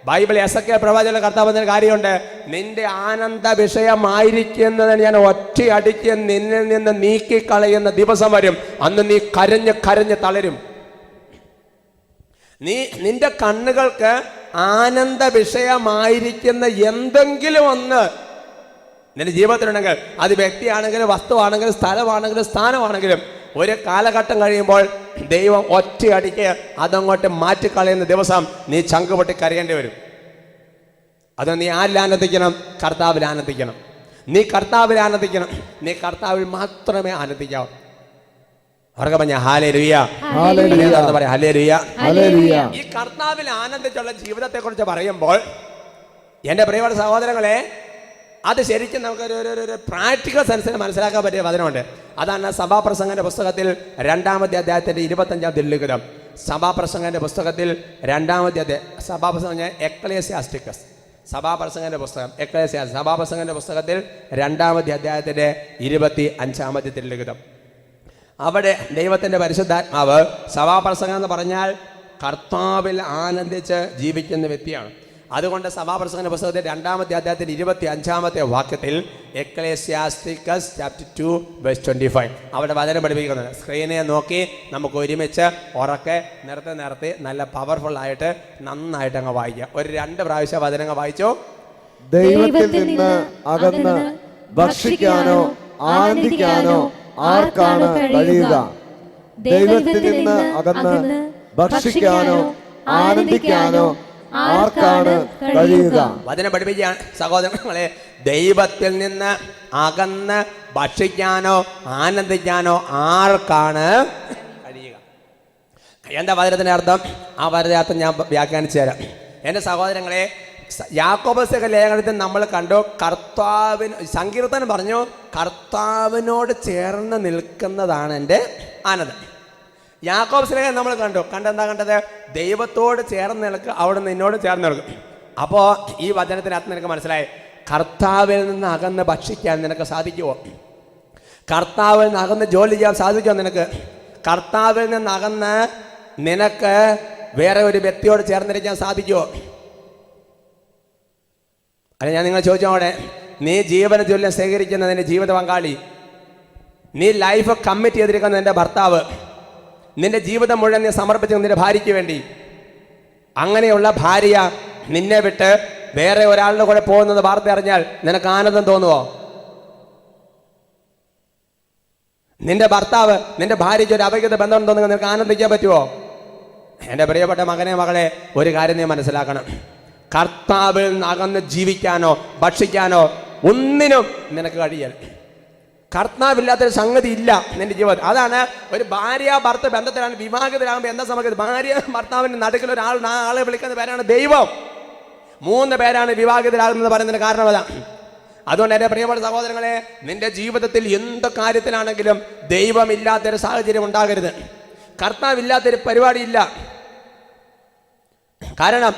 ബൈബിൾ എസെക്കിയേൽ പ്രവാചകന്റെ കർത്താവിന്റെ കാര്യമുണ്ട്: നിന്റെ ആനന്ദ വിഷയമായിരിക്കുന്നതിന് ഞാൻ ഒറ്റയടിക്ക് നിന്നിൽ നിന്ന് നീക്കിക്കളയുന്ന ദിവസം വരും. അന്ന് നീ കരഞ്ഞ് കരഞ്ഞ് തളരും. നിന്റെ കണ്ണുകൾക്ക് ആനന്ദ വിഷയമായിരിക്കുന്ന എന്തെങ്കിലും ഒന്ന് നിന്റെ ജീവിതത്തിലുണ്ടെങ്കിൽ, അത് വ്യക്തിയാണെങ്കിലും വസ്തുവാണെങ്കിലും സ്ഥലമാണെങ്കിലും സ്ഥാനമാണെങ്കിലും, ഒരു കാലഘട്ടം കഴിയുമ്പോൾ ദൈവം ഒറ്റയടിക്ക് അതങ്ങോട്ട് മാറ്റിക്കളയുന്ന ദിവസം നീ ചങ്കുപൊട്ടി കരയേണ്ടി വരും. അത് നീ ആരിൽ ആനന്ദിക്കണം? കർത്താവിൽ ആനന്ദിക്കണം. നീ കർത്താവിൽ ആനന്ദിക്കണം. നീ കർത്താവിൽ മാത്രമേ ആനന്ദിക്കാവൂ. അവർക്ക് പറഞ്ഞ ഹല്ലേലൂയ, ഹല്ലേലൂയ, പറയാം ഹല്ലേലൂയ. ഹല്ലേലൂയ. ഈ കർത്താവിൽ ആനന്ദിച്ചുള്ള ജീവിതത്തെ കുറിച്ച് പറയുമ്പോൾ എൻ്റെ പ്രിയപ്പെട്ട സഹോദരങ്ങളെ, അത് ശരിക്കും നമുക്കൊരു പ്രാക്ടിക്കൽ സെൻസിന് മനസ്സിലാക്കാൻ പറ്റിയ വചനമുണ്ട്. അതാണ് സഭാപ്രസംഗന്റെ പുസ്തകത്തിൽ 2-ാമത്തെ അധ്യായത്തിന്റെ 25-ാം തിരുലിഖിതം. സഭാപ്രസംഗന്റെ പുസ്തകത്തിൽ 2-ാമത്തെ അധ്യായം, സഭാപ്രസംഗ എക്ലേസിയാസ്റ്റിക്കസ്, സഭാപ്രസംഗന്റെ പുസ്തകം സഭാപ്രസംഗന്റെ പുസ്തകത്തിൽ 2-ാമത്തെ അധ്യായത്തിന്റെ 25-ാമത്തെ തിരുലിഖിതം. അവിടെ ദൈവത്തിൻ്റെ പരിശുദ്ധാത്മാവ്, സഭാപ്രസംഗം എന്ന് പറഞ്ഞാൽ കർത്താവിൽ ആനന്ദിച്ച് ജീവിക്കുന്ന വ്യക്തിയാണ്. അതുകൊണ്ട് സഭാപ്രസംഗന്റെ പുസ്തകത്തിൽ 2-ാമത്തെ അധ്യായത്തിൽ 25-ാമത്തെ വാക്യത്തിൽ എക്ലേസിയാസ്റ്റിക്കസ് ചാപ്റ്റർ 2:25 അവിടെ വചനം പഠിപ്പിക്കുന്നത്. സ്ക്രീനെ നോക്കി നമുക്ക് ഒരുമിച്ച് ഉറക്കെ നിർത്തി നല്ല പവർഫുൾ ആയിട്ട് നന്നായിട്ട് അങ്ങ് വായിക്കാം. ഒരു 2 പ്രാവശ്യം വചനങ്ങൾ വായിച്ചോ. ദൈവത്തിൽ നിന്ന് അകന്ന് ഭക്ഷിക്കാനോ ആനന്ദിക്കാനോ ആർക്കാണ് കഴിയുക? ദൈവത്തിൽ നിന്ന് അകന്ന് ഭക്ഷിക്കാനോ ആനന്ദിക്കാനോ ആർക്കാണ് കഴിയുക? വചനം പഠിപ്പിക്കുകയാണ് സഹോദരങ്ങളെ. ദൈവത്തിൽ നിന്ന് അകന്ന് ഭക്ഷിക്കാനോ ആനന്ദിക്കാനോ ആർക്കാണ് കഴിയുക? എന്താ വചനത്തിന്റെ അർത്ഥം? ആ വചനത്തിന്റെ അർത്ഥം ഞാൻ വ്യാഖ്യാനിച്ചു തരാം. എൻ്റെ സഹോദരങ്ങളെ, യാക്കോബസ് ലേഖനത്തിൽ നമ്മൾ കണ്ടു, കർത്താവിന് സങ്കീർത്തനം പറഞ്ഞു, കർത്താവിനോട് ചേർന്ന് നിൽക്കുന്നതാണ് എൻ്റെ ആനന്ദം. യാക്കോബ് ലേഖനം നമ്മൾ കണ്ടെന്താ കണ്ടത്? ദൈവത്തോട് ചേർന്ന് നിൽക്കുക, അവിടെ നിന്നോട് ചേർന്ന് നിൽക്കും. അപ്പോൾ ഈ വചനത്തിനകത്ത് നിനക്ക് മനസ്സിലായി, കർത്താവിൽ നിന്ന് അകന്ന് ഭക്ഷിക്കാൻ നിനക്ക് സാധിക്കുമോ? കർത്താവിൽ നിന്ന് അകന്ന് ജോലി ചെയ്യാൻ സാധിക്കുമോ നിനക്ക്? കർത്താവിൽ നിന്ന് അകന്ന് നിനക്ക് വേറെ ഒരു വ്യക്തിയോട് ചേർന്നിരിക്കാൻ സാധിക്കുമോ? അല്ല, ഞാൻ നിങ്ങൾ ചോദിച്ചോടെ, നീ ജീവന തുല്യം സ്വീകരിക്കുന്ന നിന്റെ ജീവിത പങ്കാളി, നീ ലൈഫ് കമ്മിറ്റ് ചെയ്തിരിക്കുന്ന നിന്റെ ഭർത്താവ്, നിന്റെ ജീവിതം മുഴുവൻ നീ സമർപ്പിച്ച നിന്റെ ഭാര്യയ്ക്ക് വേണ്ടി, അങ്ങനെയുള്ള ഭാര്യ നിന്നെ വിട്ട് വേറെ ഒരാളുടെ കൂടെ പോകുന്നത് വാർത്ത അറിഞ്ഞാൽ നിനക്ക് ആനന്ദം തോന്നുവോ? നിന്റെ ഭർത്താവ് നിന്റെ ഭാര്യയ്ക്ക് ഒരു അപരിചിത ബന്ധം തോന്നുക നിനക്ക് ആനന്ദിക്കാൻ പറ്റുമോ? എൻ്റെ പ്രിയപ്പെട്ട മകനെ മകളെ, ഒരു കാര്യം നീ മനസ്സിലാക്കണം. കർത്താവിൽ നിന്ന് അകന്ന് ജീവിക്കാനോ ഭക്ഷിക്കാനോ ഒന്നിനും നിനക്ക് കഴിയൽ. കർത്താവില്ലാത്തൊരു സംഗതി ഇല്ല നിന്റെ ജീവിതത്തിൽ. അതാണ് ഒരു ഭാര്യ ഭർത്ത ബന്ധത്തിലാണ് വിവാഹിതരാകുമ്പോൾ എന്താ സംഭവിക്കുന്നത്? ഭാര്യ ഭർത്താവിൻ്റെ നടുക്കിൽ ആളെ വിളിക്കുന്ന പേരാണ് ദൈവം. 3 പേരാണ് വിവാഹിതരാകുന്നത് പറയുന്നതിന് കാരണം അതാണ്. അതുകൊണ്ട് എൻ്റെ പ്രിയപ്പെട്ട സഹോദരങ്ങളെ, നിന്റെ ജീവിതത്തിൽ എന്ത് കാര്യത്തിലാണെങ്കിലും ദൈവമില്ലാത്തൊരു സാഹചര്യം ഉണ്ടാകരുത്. കർത്താവില്ലാത്തൊരു പരിപാടിയില്ല. കാരണം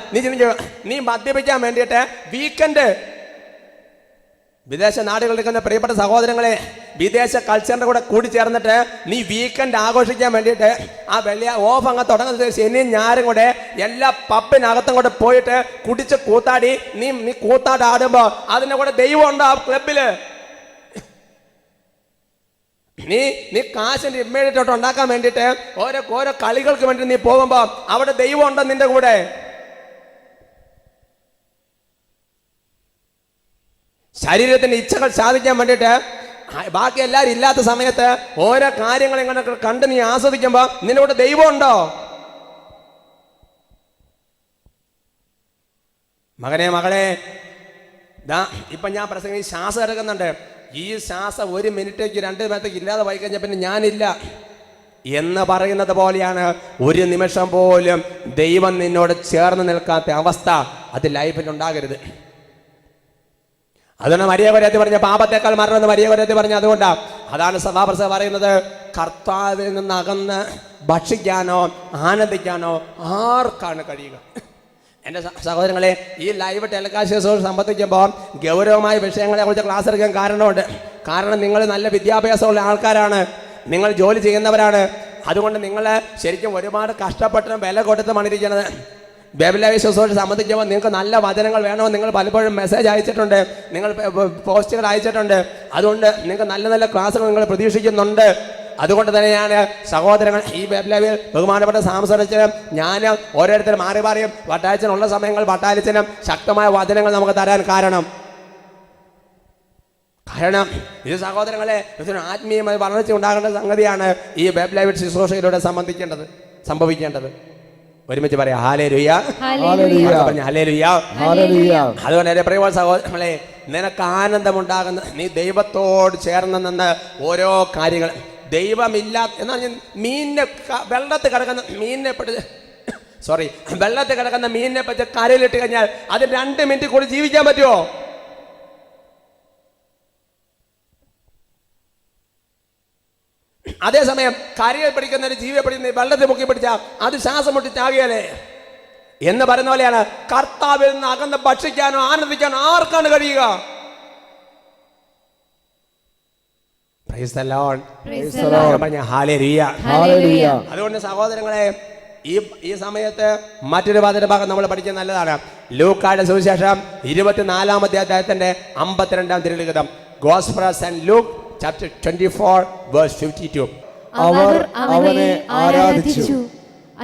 നീ മദ്യപിക്കാൻ വേണ്ടിയിട്ട് വീക്കെൻഡ് വിദേശ നാടുകളിൽ നിൽക്കുന്ന പ്രിയപ്പെട്ട സഹോദരങ്ങളെ, വിദേശ കൾച്ചറിൻ്റെ കൂടെ കൂടി ചേർന്നിട്ട് നീ വീക്കെൻഡ് ആഘോഷിക്കാൻ വേണ്ടിയിട്ട് ആ ഓഫ് അങ്ങ് തുടങ്ങുന്നത് ശനിയും ഞായറും കൂടെ എല്ലാ പബ്ബിനകത്തും കൂടെ പോയിട്ട് കുടിച്ച് കൂത്താടി നീ കൂത്താടാടുമ്പോൾ അതിൻ്റെ കൂടെ ദൈവം ഉണ്ടോ ആ ക്ലബില്? നീ കാശിൻ്റെ ഇമ്മീഡിയറ്റ് ഉണ്ടാക്കാൻ വേണ്ടിയിട്ട് ഓരോ കളികൾക്ക് വേണ്ടി നീ പോകുമ്പോൾ അവിടെ ദൈവം ഉണ്ടോ നിന്റെ കൂടെ? ശരീരത്തിന്റെ ഇച്ഛകൾ സാധിക്കാൻ വേണ്ടിയിട്ട് ബാക്കി എല്ലാവരും ഇല്ലാത്ത സമയത്ത് ഓരോ കാര്യങ്ങൾ ഇങ്ങനെ കണ്ട് നീ ആസ്വദിക്കുമ്പോൾ നിന്റെ കൂടെ ദൈവം ഉണ്ടോ? മകനെ മകളെ, ഇപ്പൊ ഞാൻ പ്രസംഗം ശ്വാസം എടുക്കുന്നുണ്ട്. ഈ ശ്വാസം 1 മിനിറ്റേക്ക് 2 മിനിറ്റേക്ക് ഇല്ലാതെ പോയി കഴിഞ്ഞാൽ പിന്നെ ഞാനില്ല എന്ന് പറയുന്നത് പോലെയാണ് ഒരു നിമിഷം പോലും ദൈവം നിന്നോട് ചേർന്ന് നിൽക്കാത്ത അവസ്ഥ അത് ലൈഫിൽ ഉണ്ടാകരുത്. അതുകൊണ്ട് മരിയ കൊരേത്തി പറഞ്ഞ പാപത്തേക്കാൾ മരണം എന്ന് മരിയ കൊരേത്തി പറഞ്ഞ അതുകൊണ്ടാണ്. അതാണ് സഭാപ്രസംഗം പറയുന്നത്, കർത്താവിൽ നിന്ന് അകന്ന് ഭക്ഷിക്കാനോ ആനന്ദിക്കാനോ ആർക്കാണ് കഴിയുക? എൻ്റെ സഹോദരങ്ങളെ, ഈ ലൈവ് ടെലികാസ്റ്റ് സംബന്ധിക്കുമ്പോൾ ഗൗരവമായ വിഷയങ്ങളെ കുറിച്ച് ക്ലാസ് എടുക്കാൻ കാരണമുണ്ട്. കാരണം നിങ്ങൾ നല്ല വിദ്യാഭ്യാസമുള്ള ആൾക്കാരാണ്, നിങ്ങൾ ജോലി ചെയ്യുന്നവരാണ്. അതുകൊണ്ട് നിങ്ങൾ ശരിക്കും ഒരുപാട് കഷ്ടപ്പെട്ടും വില കൊടുത്ത് മണിരിക്കുന്നത്. ബൈബിൾ വിശ്വാസത്തോട് സംബന്ധിക്കുമ്പോൾ നിങ്ങൾക്ക് നല്ല വചനങ്ങൾ വേണമെന്ന് നിങ്ങൾ പലപ്പോഴും മെസ്സേജ് അയച്ചിട്ടുണ്ട്, നിങ്ങൾ പോസ്റ്റുകൾ അയച്ചിട്ടുണ്ട്. അതുകൊണ്ട് നിങ്ങൾക്ക് നല്ല നല്ല ക്ലാസ്സുകൾ നിങ്ങൾ പ്രതീക്ഷിക്കുന്നുണ്ട്. അതുകൊണ്ട് തന്നെയാണ് സഹോദരങ്ങൾ ഈ വെബ് ലൈവിൽ ബഹുമാനപ്പെട്ട സാംസണിച്ചനും ഞാൻ ഓരോരുത്തരും മാറി മാറിയും വട്ടാലിച്ചനുള്ള സമയങ്ങൾ വട്ടാലിച്ചനും ശക്തമായ വചനങ്ങൾ നമുക്ക് തരാൻ കാരണം ഇത് സഹോദരങ്ങളെ ഇതൊരു ആത്മീയമായി വളർച്ച ഉണ്ടാകേണ്ട സംഗതിയാണ് ഈ വെബ് ലൈവ് ശുശ്രൂഷയിലൂടെ സംഭവിക്കേണ്ടത്. ഒരുമിച്ച് പറയാം ഹല്ലേലൂയ, ഹല്ലേലൂയ, ഹല്ലേലൂയ. അതുകൊണ്ട് എൻ്റെ പ്രിയപ്പെട്ട സഹോദരങ്ങളെ, നിനക്ക് ആനന്ദമുണ്ടാകുന്ന നീ ദൈവത്തോട് ചേർന്ന് നിന്ന് ഓരോ കാര്യങ്ങൾ ദൈവമില്ലാത്ത എന്ന് പറഞ്ഞാൽ മീനിനെ വെള്ളത്തിൽ കിടക്കുന്ന മീനിനെ വെള്ളത്തിൽ കിടക്കുന്ന മീനിനെ പറ്റി കരയിലിട്ട് കഴിഞ്ഞാൽ അത് 2 മിനിറ്റ് കൂടി ജീവിക്കാൻ പറ്റുമോ? അതേസമയം കരയിൽ പിടിക്കുന്ന ഒരു ജീവിയെ പിടിക്കുന്ന വെള്ളത്തിൽ മുക്കി പിടിച്ചാൽ അത് ശ്വാസം മുട്ടി ചാകിയാലേ എന്ന് പറയുന്ന പോലെയാണ് കർത്താവിൽ നിന്ന് അകന്ന് ഭക്ഷിക്കാനോ ആനന്ദിക്കാനോ ആർക്കാണ് കഴിയുക? അതുകൊണ്ട് സഹോദരങ്ങളെ, ഈ സമയത്ത് മറ്റൊരു വചനഭാഗം നമ്മൾ പഠിക്കുന്നത് നല്ലതാണ്. ലൂക്കായുടെ സുവിശേഷം 24-ാമത്തെ അധ്യായത്തിന്റെ 52-ാം തിരുലിഖിതം. Gospel of St. Luke chapter 24 verse 52. അവർ അവനെ ആരാധിച്ചു,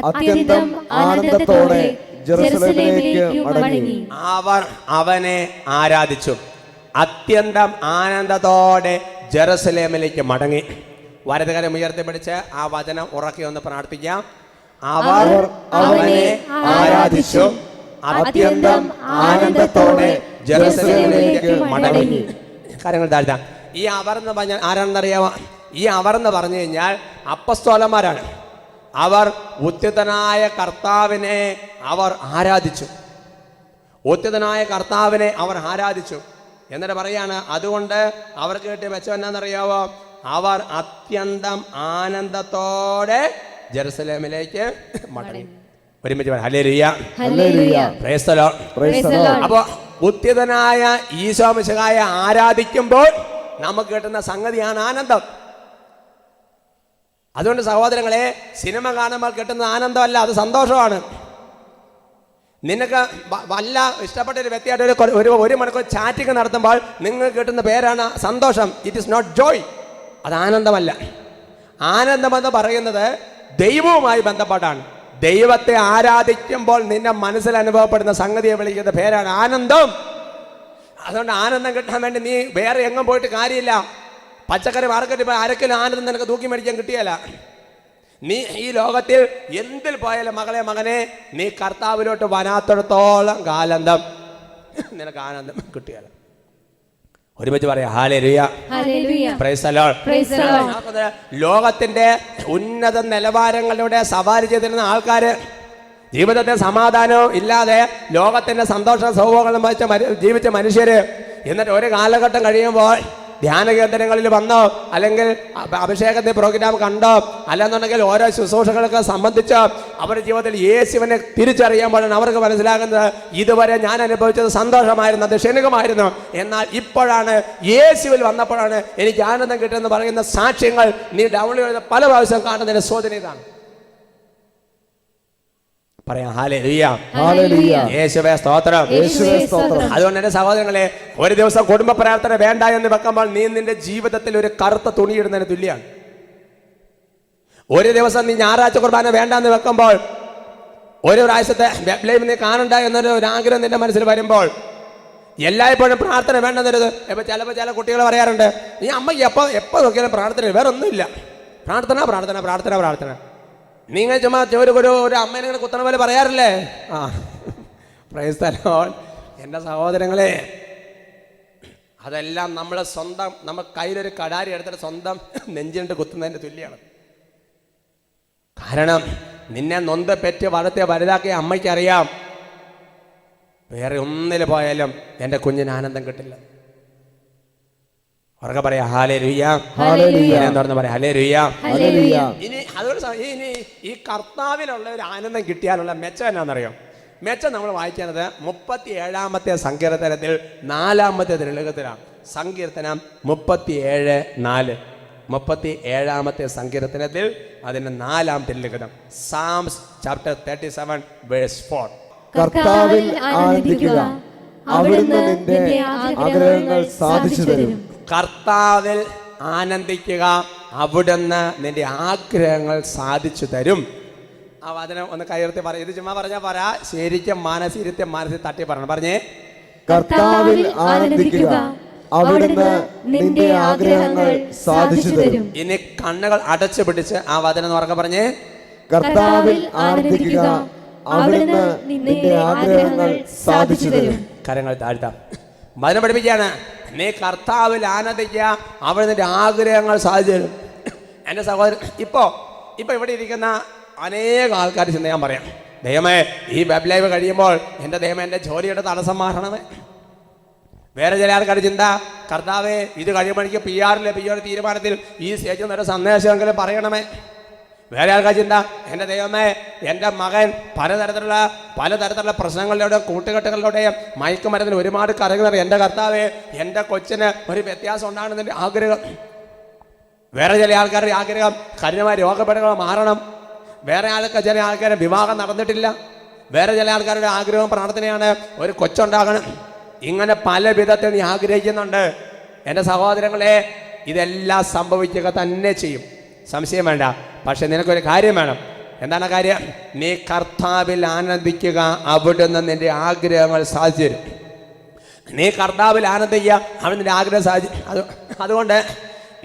അത്യന്തം ആനന്ദത്തോടെ ജെറുസലേമിലേക്ക് മടങ്ങി. അവർ അവനെ ആരാധിച്ചു, അത്യന്തം ആനന്ദത്തോടെ ജെറുസലേമിലേക്ക് മടങ്ങി. വലതുകരം ഉയർത്തിപ്പിടിച്ച് ആ വചനം ഉറക്കി ഒന്ന് പ്രാർത്ഥിക്കാം. അവർ അവനെ ആരാധിച്ചു, അത്യന്തം ആനന്ദത്തോടെ ജെറുസലേമിലേക്ക് മടങ്ങി. കാര്യങ്ങൾ താഴ്ത്താം. ഈ അവർ എന്ന് പറഞ്ഞാൽ ആരാണെന്നറിയാമോ? ഈ അവർ എന്ന് പറഞ്ഞു കഴിഞ്ഞാൽ അപ്പസ്തോലന്മാരാണ്. അവർ ഉത്ഥിതനായ കർത്താവിനെ അവർ ആരാധിച്ചു. ഉത്ഥിതനായ കർത്താവിനെ അവർ ആരാധിച്ചു എന്നിട്ട് പറയാണ്, അതുകൊണ്ട് അവർക്ക് കിട്ടിയ മെച്ചം എന്നാണെന്നറിയാമോ? അവർ അത്യന്തം ആനന്ദത്തോടെ ജെറുസലേമിലേക്ക് മടങ്ങി. ഒരുമിച്ച് hallelujah, price the Lord, praise the Lord. അപ്പോൾ ഉത്ഥിതനായ ഈശോ മിശിഹായെ ആരാധിക്കുമ്പോൾ നമുക്ക് കിട്ടുന്ന സംഗതിയാണ് ആനന്ദം. അതുകൊണ്ട് സഹോദരങ്ങളെ, സിനിമ കാണുമ്പോൾ കിട്ടുന്ന ആനന്ദമല്ല, അത് സന്തോഷമാണ്. നിനക്ക് വല്ല ഇഷ്ടപ്പെട്ട ഒരു വ്യക്തിയായിട്ട് ഒരു മണിക്കൂർ ചാറ്റിംഗ് നടത്തുമ്പോൾ നിങ്ങൾക്ക് കിട്ടുന്ന പേരാണ് സന്തോഷം. ഇറ്റ് ഈസ് നോട്ട് ജോയ്, അത് ആനന്ദമല്ല. ആനന്ദമെന്ന് പറയുന്നത് ദൈവവുമായി ബന്ധപ്പെട്ടാണ്. ദൈവത്തെ ആരാധിക്കുമ്പോൾ നിന്റെ മനസ്സിൽ അനുഭവപ്പെടുന്ന സംഗതിയെ വിളിക്കുന്ന പേരാണ് ആനന്ദം. അതുകൊണ്ട് ആനന്ദം കിട്ടാൻ വേണ്ടി നീ വേറെ എങ്ങും പോയിട്ട് കാര്യമില്ല. പച്ചക്കറി മാർക്കറ്റിൽ പോയി 1 കിലോ ആനന്ദം നിനക്ക് തൂക്കി മേടിക്കാൻ കിട്ടിയല്ല. നീ ഈ ലോകത്തിൽ എന്തിൽ പോയാലും മകനെ നീ കർത്താവിലോട്ട് വരാത്തിടത്തോളം കാലന്തം നിനക്ക് ആനന്ദം കിട്ടിയല്ല. ഒരുമിച്ച് പറയാം hallelujah, price the Lord, praise the Lord. ലോകത്തിന്റെ ഉന്നത നിലവാരങ്ങളിലൂടെ സവാരി ചെയ്തിരുന്ന ആൾക്കാര് ജീവിതത്തെ സമാധാനവും ഇല്ലാതെ ലോകത്തിന്റെ സന്തോഷ സൗഭാഗ്യങ്ങളും ജീവിച്ച മനുഷ്യര് എന്നിട്ട് ഒരു കാലഘട്ടം കഴിയുമ്പോൾ ധ്യാന കേന്ദ്രങ്ങളിൽ വന്നോ അല്ലെങ്കിൽ അഭിഷേകത്തിന്റെ പ്രോഗ്രാം കണ്ടോ അല്ലെന്നുണ്ടെങ്കിൽ ഓരോ ശുശ്രൂഷകളൊക്കെ സംബന്ധിച്ചോ അവരുടെ ജീവിതത്തിൽ യേശുവിനെ തിരിച്ചറിയുമ്പോഴാണ് അവർക്ക് മനസ്സിലാകുന്നത് ഇതുവരെ ഞാൻ അനുഭവിച്ചത് സന്തോഷമായിരുന്നു, അത് ക്ഷണികമായിരുന്നു, എന്നാൽ ഇപ്പോഴാണ് യേശുവിൽ വന്നപ്പോഴാണ് എനിക്ക് ആനന്ദം കിട്ടുമെന്ന് പറയുന്ന സാക്ഷ്യങ്ങൾ നീ ഡൗൺലോഡ് ചെയ്ത് പല പ്രാവശ്യം കാണുന്നതിന്റെ സൂചന ഇതാണ്. പറയാം ഹല്ലേലൂയ, ഹല്ലേലൂയ, യേശുവേ സ്തോത്രം, യേശുവേ സ്തോത്രം. അതുകൊണ്ട് എന്റെ സഹോദരങ്ങളെ, ഒരു ദിവസം കുടുംബ പ്രാർത്ഥന വേണ്ട എന്ന് വെക്കുമ്പോൾ നീ നിന്റെ ജീവിതത്തിൽ ഒരു കറുത്ത തുണി ഇടുന്നതിന് തുല്യമാണ്. ഒരു ദിവസം നീ ഞായറാഴ്ച കുർബാന വേണ്ട എന്ന് വെക്കുമ്പോൾ ഒരു പ്രാവശ്യത്തെ നീ കാണണ്ട എന്നൊരു ആഗ്രഹം നിന്റെ മനസ്സിൽ വരുമ്പോൾ എല്ലായ്പ്പോഴും പ്രാർത്ഥന വേണ്ടെന്നൊരു ചിലപ്പോൾ ചില കുട്ടികൾ പറയാറുണ്ട്, ഈ അമ്മയ്ക്ക് എപ്പോൾ നോക്കിയാലും പ്രാർത്ഥന, വേറെ ഒന്നുമില്ല, പ്രാർത്ഥന പ്രാർത്ഥന പ്രാർത്ഥന പ്രാർത്ഥന. നിങ്ങൾ ചുമ്മാ ഒരു അമ്മേനെ ഇങ്ങനെ കുത്തണ പോലെ പറയാറില്ലേ? ആ, പ്രൈസ് ദി ലോർഡ്. എൻ്റെ സഹോദരങ്ങളെ, അതെല്ലാം നമ്മളെ സ്വന്തം, നമ്മൾ കയ്യിലൊരു കടാരി എടുത്തിട്ട് സ്വന്തം നെഞ്ചിട്ട് കുത്തുന്നതിൻ്റെ തുല്യമാണ്. കാരണം നിന്നെ നൊന്ത് പെറ്റ് വളർത്തിയ വലുതാക്കിയ അമ്മയ്ക്കറിയാം വേറെ ഒന്നിൽ പോയാലും എൻ്റെ കുഞ്ഞിന് ആനന്ദം കിട്ടില്ല. ഉറക്കെ പറയാ ഹല്ലേലൂയ, ഹല്ലേലൂയ, എന്താണെന്ന് പറയാ ഹല്ലേലൂയ, ഹല്ലേലൂയ. ഇനി അതുകൊണ്ട് ഇനി ഈ കർത്താവിലുള്ള ഒരു ആനന്ദം കിട്ടിയാലുള്ള മെച്ചം എന്നാണെന്നറിയോ? മെച്ചം നമ്മൾ വായിക്കുന്നത് 37-ാമത്തെ സങ്കീർത്തനത്തിൽ 4-ാമത്തെ തിരുലിഖിതത്തിലാണ്. സങ്കീർത്തനം 37:4. 37-ാമത്തെ സങ്കീർത്തനത്തിൽ അതിന്റെ 4-ാം തിരുലിഖിതം. സാംസ് ചാപ്റ്റർ 37 വേഴ്സ് 4. കർത്താവിൽ ആനന്ദിക്കുക, അവിടുന്ന് നിന്റെ ആഗ്രഹങ്ങൾ സാധിച്ചു തരും. കർത്താവിൽ ആനന്ദിക്കുക, അവിടുന്ന് നിന്റെ ആഗ്രഹങ്ങൾ സാധിച്ചു തരും. ആ വചനം ഒന്ന് കയർത്തി പറ. ഇത് ചുമ്മാ പറഞ്ഞാൽ പറയാ, ശരിക്കും മനസ്സിൽ തട്ടി പറയണം. പറഞ്ഞേ, കർത്താവിൽ ആനന്ദിക്കുക, അവിടുന്ന് നിന്റെ ആഗ്രഹങ്ങൾ സാധിച്ചു തരും. ഇനി കണ്ണുകൾ അടച്ചു പിടിച്ച് ആ വചനം ഉറക്കെ പറഞ്ഞേ, കർത്താവിൽ ആനന്ദിക്കുക, അവിടുന്ന് നിന്റെ ആഗ്രഹങ്ങൾ സാധിച്ചു തരും. കരങ്ങൾ താഴ്ത്താം. വചനം പഠിപ്പിക്കുകയാണ്, നീ കർത്താവിൽ ആനന്ദിക്കുക, അവിടുന്ന് നിന്റെ ആഗ്രഹങ്ങൾ സാധിച്ചു തരും. എൻ്റെ സഹോദരൻ, ഇപ്പോൾ ഇവിടെ ഇരിക്കുന്ന അനേക ആൾക്കാർ ചെന്ന് ഞാൻ പറയാം, ദൈവമേ ഈ വെബ് ലൈവ് കഴിയുമ്പോൾ എൻ്റെ ദൈവമേ എൻ്റെ ജോലിയുടെ തടസ്സം മാറണമേ. വേറെ ചില ആൾക്കാർ ചിന്ത, കർത്താവേ ഇത് കഴിയുമ്പോഴേക്ക് PR തീരുമാനത്തിൽ ഈ സ്റ്റേജിൽ നിന്നൊരു സന്ദേശമെങ്കിലും പറയണമേ. വേറെ ആൾക്കാർ ചിന്ത, എൻ്റെ ദൈവമേ എൻ്റെ മകൻ പലതരത്തിലുള്ള പ്രശ്നങ്ങളിലൂടെ കൂട്ടുകെട്ടുകളിലൂടെയും മയക്കുമരുന്നിന് ഒരുപാട് കറങ്ങുന്നത്, എൻ്റെ കർത്താവേ എൻ്റെ കൊച്ചിന് ഒരു വ്യത്യാസം ഉണ്ടാകുന്നതിൻ്റെ ആഗ്രഹം. വേറെ ചില ആൾക്കാരുടെ ആഗ്രഹം കഠിനമായ രോഗപീഠകൾ മാറണം. വേറെ ചില ആൾക്കാരുടെ വിവാഹം നടന്നിട്ടില്ല. വേറെ ചില ആൾക്കാരുടെ ആഗ്രഹം പ്രാർത്ഥനയാണ് ഒരു കൊച്ചുണ്ടാകണം. ഇങ്ങനെ പല വിധത്തിൽ നീ ആഗ്രഹിക്കുന്നുണ്ട്. എൻ്റെ സഹോദരങ്ങളെ, ഇതെല്ലാം സംഭവിക്കുക തന്നെ ചെയ്യും, സംശയം വേണ്ട. പക്ഷെ നിനക്കൊരു കാര്യം വേണം. എന്താണ് കാര്യം? നീ കർത്താവിൽ ആനന്ദിക്കുക, അവിടുന്ന് നിന്റെ ആഗ്രഹങ്ങൾ സാധിച്ചു തരും. നീ കർത്താവിൽ ആനന്ദിക്കുക, അവൻ നിന്റെ ആഗ്രഹം സാധിച്ചു. അതുകൊണ്ട്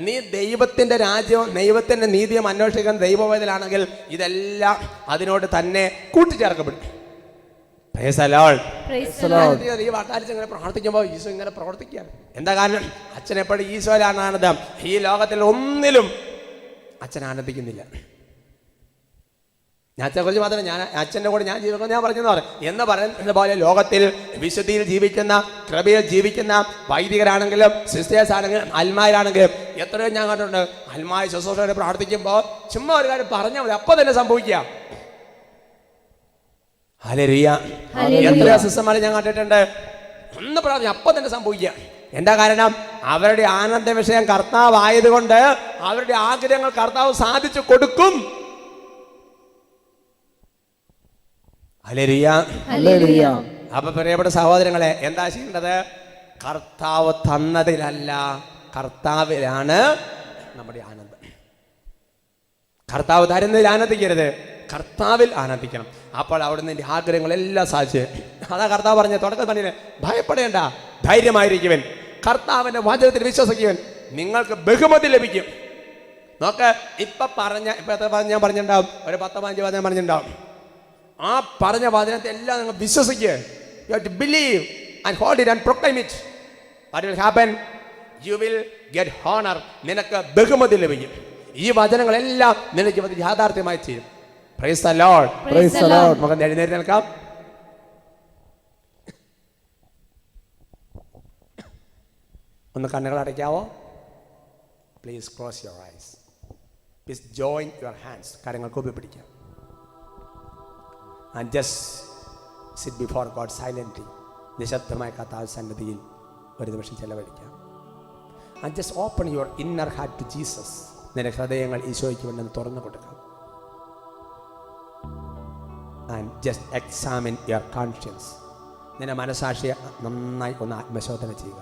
നീ ദൈവത്തിൻ്റെ രാജ്യവും ദൈവത്തിൻ്റെ നീതിയും അന്വേഷിക്കുന്ന ദൈവവേദനാണെങ്കിൽ ഇതെല്ലാം അതിനോട് തന്നെ കൂട്ടിച്ചേർക്കപ്പെടും. ഈ വാട്ടാരിച്ച് ഇങ്ങനെ പ്രാർത്ഥിക്കുമ്പോൾ ഈശോ ഇങ്ങനെ പ്രവർത്തിക്കുകയാണ്. എന്താ കാരണം? അച്ഛൻ എപ്പോഴും ഈശോയിലാണ് ആനന്ദം. ഈ ലോകത്തിൽ ഒന്നിലും അച്ഛൻ ആനന്ദിക്കുന്നില്ല. ഞാൻ അച്ഛനെക്കുറിച്ച് മാത്രമേ അച്ഛൻ്റെ കൂടെ ഞാൻ ജീവിക്കുന്നത് ഞാൻ പറഞ്ഞെന്ന് പറയും എന്ന് പറയുന്നത് പോലെ ലോകത്തിൽ വിശുദ്ധിയിൽ ജീവിക്കുന്ന, കൃപയിൽ ജീവിക്കുന്ന വൈദികരാണെങ്കിലും സിസ്റ്റേഴ്സ് ആണെങ്കിലും അൽമാരാണെങ്കിലും എത്രയോ ഞാൻ കണ്ടിട്ടുണ്ട്. അൽമായ ശുശ്രൂഷകരെ പ്രാർത്ഥിക്കുമ്പോൾ ചുമ്മാ ഒരു കാര്യം പറഞ്ഞാൽ മതി, അപ്പം തന്നെ സംഭവിക്കുക. ഹല്ലേലൂയ. എത്രയോ സിസ്റ്റർമാരെ ഞാൻ കണ്ടിട്ടുണ്ട്, ഒന്ന് പ്രാർത്ഥന അപ്പം തന്നെ സംഭവിക്കുക. എന്താ കാരണം? അവരുടെ ആനന്ദ വിഷയം കർത്താവ് ആയതുകൊണ്ട് അവരുടെ ആഗ്രഹങ്ങൾ കർത്താവ് സാധിച്ചു കൊടുക്കും. ഹല്ലേലൂയ. അപ്പൊ പ്രിയപ്പെട്ട സഹോദരങ്ങളെ, എന്താ ചെയ്യേണ്ടത്? കർത്താവ് തന്നതിലല്ല, കർത്താവിലാണ് നമ്മുടെ ആനന്ദം. കർത്താവ് തരുന്നതിൽ ആനന്ദിക്കരുത്, കർത്താവിൽ ആനന്ദിക്കണം. അപ്പോൾ അവിടെ നിന്റെ ആഗ്രഹങ്ങളെല്ലാം സാധിച്ച്. അതാ കർത്താവ് പറഞ്ഞ തുടക്കം തന്നെ, ഭയപ്പെടേണ്ട, ധൈര്യമായിരിക്കുവൻ, കർത്താവിന്റെ വചനത്തിൽ വിശ്വസിക്കുവൻ, നിങ്ങൾക്ക് ബഹുമതി ലഭിക്കും. നോക്ക്, ഇപ്പൊ എത്ര ഞാൻ പറഞ്ഞിട്ടുണ്ടാവും? ഒരു 10-15 വചനം പറഞ്ഞിട്ടുണ്ടാവും. ആ പറഞ്ഞ വചനത്തെ എല്ലാം നിങ്ങൾ വിശ്വസിക്കുക. You have to believe and hold it and proclaim it. What will happen? You will get honor. നിനക്ക് ബഹുമതി ലഭിക്കും. ഈ വചനങ്ങളെല്ലാം നിന്റെ ജീവിതത്തിൽ യാഥാർത്ഥ്യമായി ചെയ്യും. Praise the Lord. Praise the Lord. നമുക്ക് എഴുന്നേറ്റ് നിൽക്കാം. ഒന്ന് കണ്ണുകൾ അടയ്ക്കാവോ? Please close your eyes. Please join your hands. കാര്യങ്ങൾ കൂപ്പി പിടിക്കാം. And just sit before God silently. നിശബ്ദമായ കർത്താവ് സന്നിധിയിൽ ഒരു നിമിഷം ചെലവഴിക്കാം. And just open your inner heart to Jesus. നിന്റെ ഹൃദയങ്ങൾ ഈശോയ്ക്ക് വേണ്ടി തുറന്നു കൊടുക്കാം. And just examine your conscience. നിന്റെ മനസാക്ഷിയെ നന്നായി ഒന്ന് ആത്മശോധന ചെയ്യുക.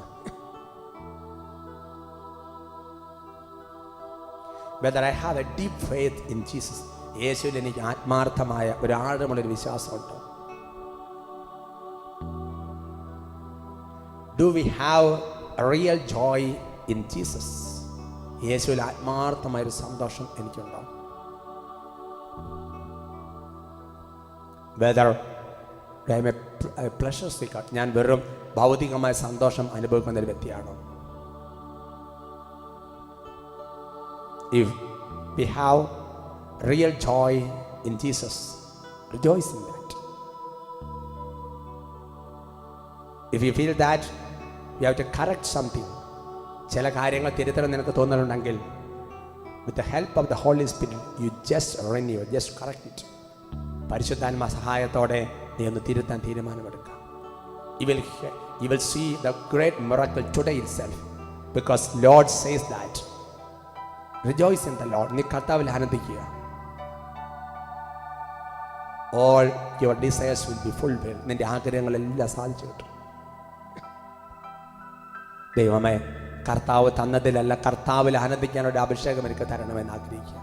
Whether I have a deep faith in Jesus. യേശുവിൽ എനിക്ക് ആത്മാർത്ഥമായ ഒരു ആഴമുള്ളൊരു വിശ്വാസമുണ്ടോ? Do we have a real joy in Jesus? യേശുവിൽ ആത്മാർത്ഥമായൊരു സന്തോഷം എനിക്കുണ്ടോ? Whether I am a pleasure seeker. ഞാൻ വെറും ഭൗതികമായ സന്തോഷം അനുഭവിക്കുന്ന ഒരു വ്യക്തിയാണോ? If we have real joy in Jesus, rejoice in that. If you feel that you have to correct something, ചില കാര്യങ്ങൾ തിരുത്തണം നിനക്ക് തോന്നുന്നുണ്ടെങ്കിൽ, with the help of the Holy Spirit, you just renew, just correct it. പരിശുദ്ധാത്മ സഹായത്തോടെ നീ ഒന്ന് തിരുത്താൻ തീരുമാനമെടുക്കുക. You will see the great miracle today itself, because Lord says that. Rejoice in the Lord. നീ കർത്താവിൽ ആനന്ദിക്കുക. All your desires will be fulfilled. നിന്റെ ആഗ്രഹങ്ങളെല്ലാം സാധിച്ചു കിട്ടും. ദൈവമേ, കർത്താവ് തന്നതിലല്ല, കർത്താവിൽ ആനന്ദിക്കാനുള്ള അഭിഷേകം എനിക്ക് തരണമെന്ന് ആഗ്രഹിക്കുക.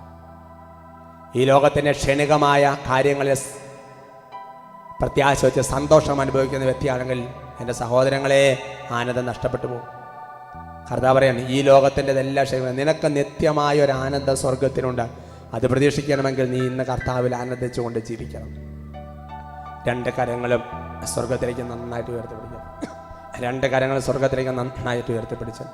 ഈ ലോകത്തിൻ്റെ ക്ഷണികമായ കാര്യങ്ങളിൽ പ്രത്യാശ വെച്ച് സന്തോഷം അനുഭവിക്കുന്ന വ്യക്തിയാണെങ്കിൽ എൻ്റെ സഹോദരങ്ങളെ, ആനന്ദം നഷ്ടപ്പെട്ടു പോകും. കർത്താവ് പറയാണ്, ഈ ലോകത്തിൻ്റെ എല്ലാ ക്ഷേമം നിനക്ക് നിത്യമായ ഒരു ആനന്ദ സ്വർഗത്തിനുണ്ട്. അത് പ്രതീക്ഷിക്കണമെങ്കിൽ നീ ഇന്ന് കർത്താവിൽ ആനന്ദിച്ചുകൊണ്ട് ജീവിക്കണം. രണ്ട് കരങ്ങളും സ്വർഗത്തിലേക്ക് നന്നായിട്ട് ഉയർത്തിപ്പിടിക്കും. രണ്ട് കരങ്ങളും സ്വർഗത്തിലേക്ക് നന്നായിട്ട് ഉയർത്തിപ്പിടിച്ച്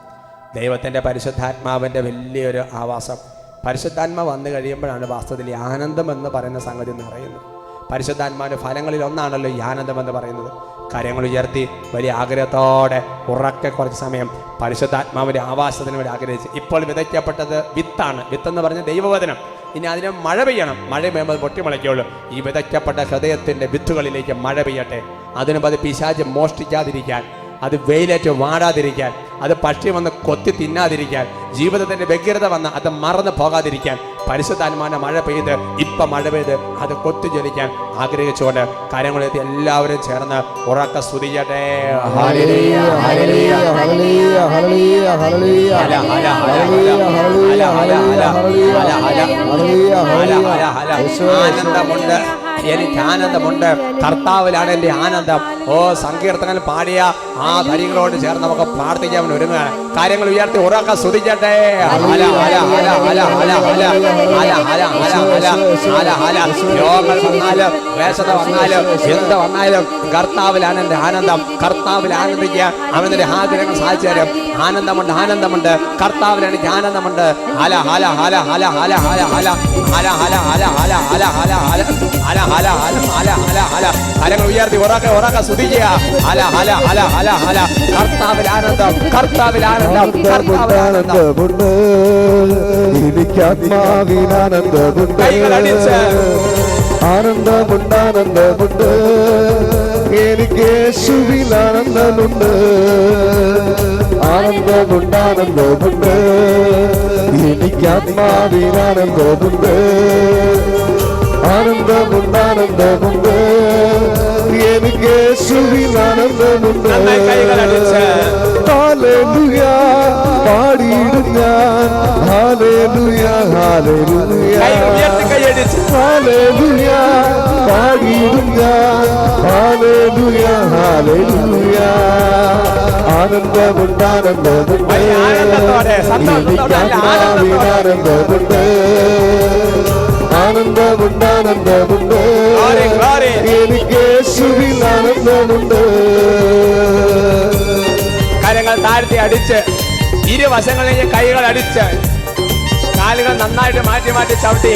ദൈവത്തിൻ്റെ പരിശുദ്ധാത്മാവിൻ്റെ വലിയൊരു ആവാസം പരിശുദ്ധാത്മ വന്നു കഴിയുമ്പോഴാണ് വാസ്തവത്തിൽ ഈ ആനന്ദം എന്ന് പറയുന്ന സംഗതി എന്ന് പറയുന്നത്. പരിശുദ്ധാത്മാവിൻ്റെ ഫലങ്ങളിൽ ഒന്നാണല്ലോ ഈ ആനന്ദം എന്ന് പറയുന്നത്. കാര്യങ്ങൾ ഉയർത്തി വലിയ ആഗ്രഹത്തോടെ ഉറക്കെ കുറച്ച് സമയം പരിശുദ്ധാത്മാവിൻ്റെ ആവാസത്തിന് വേണ്ടി ആഗ്രഹിച്ച്. ഇപ്പോൾ വിതയ്ക്കപ്പെട്ടത് വിത്താണ്. വിത്തെന്ന് പറഞ്ഞ ദൈവവചനം. ഇനി അതിന് മഴ പെയ്യണം. മഴ പെയ്യുമ്പോൾ പൊട്ടിമുളയ്ക്കുള്ളൂ. ഈ വിതയ്ക്കപ്പെട്ട ഹൃദയത്തിൻ്റെ വിത്തുകളിലേക്ക് മഴ പെയ്യട്ടെ. അതിനും അത് പിശാച് മോഷ്ടിക്കാതിരിക്കാൻ, അത് വെയിലേറ്റ് വാടാതിരിക്കാൻ, അത് പക്ഷി വന്ന് കൊത്തി തിന്നാതിരിക്കാൻ, ജീവിതത്തിൻ്റെ വ്യഗ്രത വന്ന് അത് മറന്നു പോകാതിരിക്കാൻ പരിശുദ്ധാത്മാവിന്റെ മഴ പെയ്ത് മഴ പെയ്ത് അത് കൊത്തി ജ്വലിക്കാൻ ആഗ്രഹിച്ചുകൊണ്ട് കാര്യങ്ങളെത്തി എല്ലാവരും ചേർന്ന് ഉറക്ക സ്തുതിക്കട്ടെ. ആനന്ദമുണ്ട്, എനിക്ക് ആനന്ദമുണ്ട്, കർത്താവിലാണ് എൻ്റെ ആനന്ദം. ഓ, സങ്കീർത്തനങ്ങൾ പാടിയ ആ വരികളോട് ചേർന്ന് നമുക്ക് പ്രാർത്ഥിക്കാൻ ഒരുങ്ങുകയാണ്. കാര്യങ്ങൾ ഉയർത്തി ഉറക്ക സ്തുതിക്കട്ടെ. രോഗങ്ങൾ വന്നാലും വേഷത വന്നാലും എന്ത് വന്നാലും കർത്താവിലാണ് എൻ്റെ ആനന്ദം. കർത്താവിൽ ആനന്ദിക്കുക, അവന്റെ ആഗ്രഹങ്ങൾ സാധിച്ചു തരും. ആനന്ദമുണ്ട്, ആനന്ദമുണ്ട്, കർത്താവിൽ എനിക്ക് ആനന്ദമുണ്ട്. ഹല ഹല ഹല ഹല ഹല ഹല ഹല ഹല ഹല ഹല ഹല ഹല ഹല ഹല ഹല ഹല ഹല ഹല. കരങ്ങൾ ഉയർത്തി ഉറക്കെ ഉറക്കെ സ്തുതിക്കുക. ഹല ഹല ഹല ഹല ഹല. കർത്താവിൽ ആനന്ദം, കർത്താവിൽ ആനന്ദം, കർത്താവിൽ ആനന്ദമുണ്ട്. എനിക്കാത്മാവിനാനന്ദമുണ്ട്, കൈകളടിച്ച് ആനന്ദമുണ്ട്, ആനന്ദമുണ്ട്. എനിക്ക് യേശുവിൽ ആനന്ദമുണ്ട്, ആനന്ദമുണ്ട്, ആനന്ദമുണ്ട്. എനിക്കാത്മാവിനാനന്ദമുണ്ട്, ആനന്ദമുണ്ട്, ആനന്ദമുണ്ട്. എനിക്ക് യേശുവിൽ ആനന്ദമുണ്ട്. ഹല്ലേലൂയ പാടിയിടും ഞാൻ, ഹല്ലേലൂയ ഹല്ലേലൂയ ഹല്ലേലൂയ പാടിയിടും ഞാൻ, ഹല്ലേലൂയ ഹല്ലേലൂയ. ആനന്ദമുണ്ട്, ആനന്ദമുണ്ട്, ആനന്ദമുണ്ട്, ആനന്ദമുണ്ട്, ആനന്ദമുണ്ട്. എനിക്ക് യേശുവിൽ ആനന്ദമുണ്ട്. കരങ്ങൾ താഴ്ത്തി അടിച്ച് ഇരുവശങ്ങളിലേക്ക് കൈകൾ അടിച്ച് കാലുകൾ നന്നായിട്ട് മാറ്റി മാറ്റി ചവിട്ടി.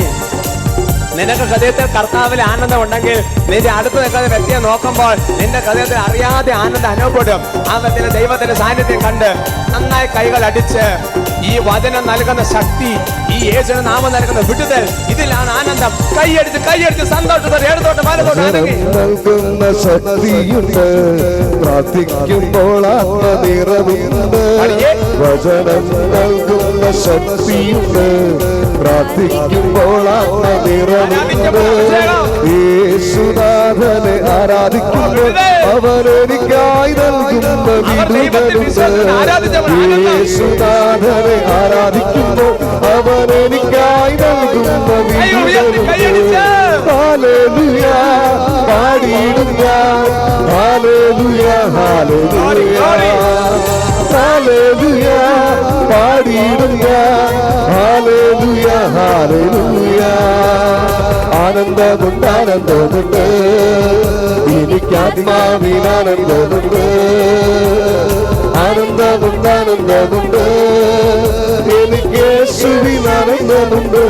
നിനക്ക് ഹൃദയത്തിൽ കർത്താവിൽ ആനന്ദം ഉണ്ടെങ്കിൽ നിന്റെ അടുത്ത് നിൽക്കുന്ന വ്യക്തിയെ നോക്കുമ്പോൾ നിന്റെ ഹൃദയത്തിൽ അറിയാതെ ആനന്ദം അനുഭവപ്പെടും. ആ വ്യക്തിയുടെ ദൈവത്തിന്റെ സാന്നിധ്യം കണ്ട് നന്നായി കൈകൾ അടിച്ച് ഈ വചനം നൽകുന്ന ശക്തി, ഈ യേശുവിന്റെ നാമം നൽകുന്ന വിടുതൽ, ഇതിലാണ് ആനന്ദം. കൈയടിച്ച് കൈയടിച്ച് സന്തോഷത്തോടെ ഇടത്തോട്ട് വലത്തോട്ട് നൽകുന്ന ശക്തിയുണ്ട്, പ്രാർത്ഥിക്കുമ്പോൾ ആത്മനിറവുണ്ട്. വചനം നൽകുന്ന ശക്തിയുണ്ട്, പ്രാർത്ഥിക്കുമ്പോൾ ആത്മനിറവുണ്ട്. യേശുനാഥനെ ആരാധിക്കുമ്പോൾ അവരെനിക്കായി നൽകുന്ന വിടുതലുണ്ട്. യേശുനാഥനെ ആരാധിക്കുമ്പോൾ അവരെനിക്കായി നൽകുന്ന വിടുതലുണ്ട്. ഹല്ലേലൂയ പാടിയിടും ഞാൻ, ഹല്ലേലൂയ ഹല്ലേലൂയ ഹല്ലേലൂയ പാടിയിടും ഞാൻ, ഹല്ലേലൂയ ഹല്ലേലൂയ. ആനന്ദമുണ്ട്, ആനന്ദമുണ്ട്, എനിക്കാത്മാവിനാനന്ദമുണ്ട്, ആനന്ദമുണ്ട്, ആനന്ദമുണ്ട്. എനിക്ക് യേശുവിൽ ആനന്ദമുണ്ട്.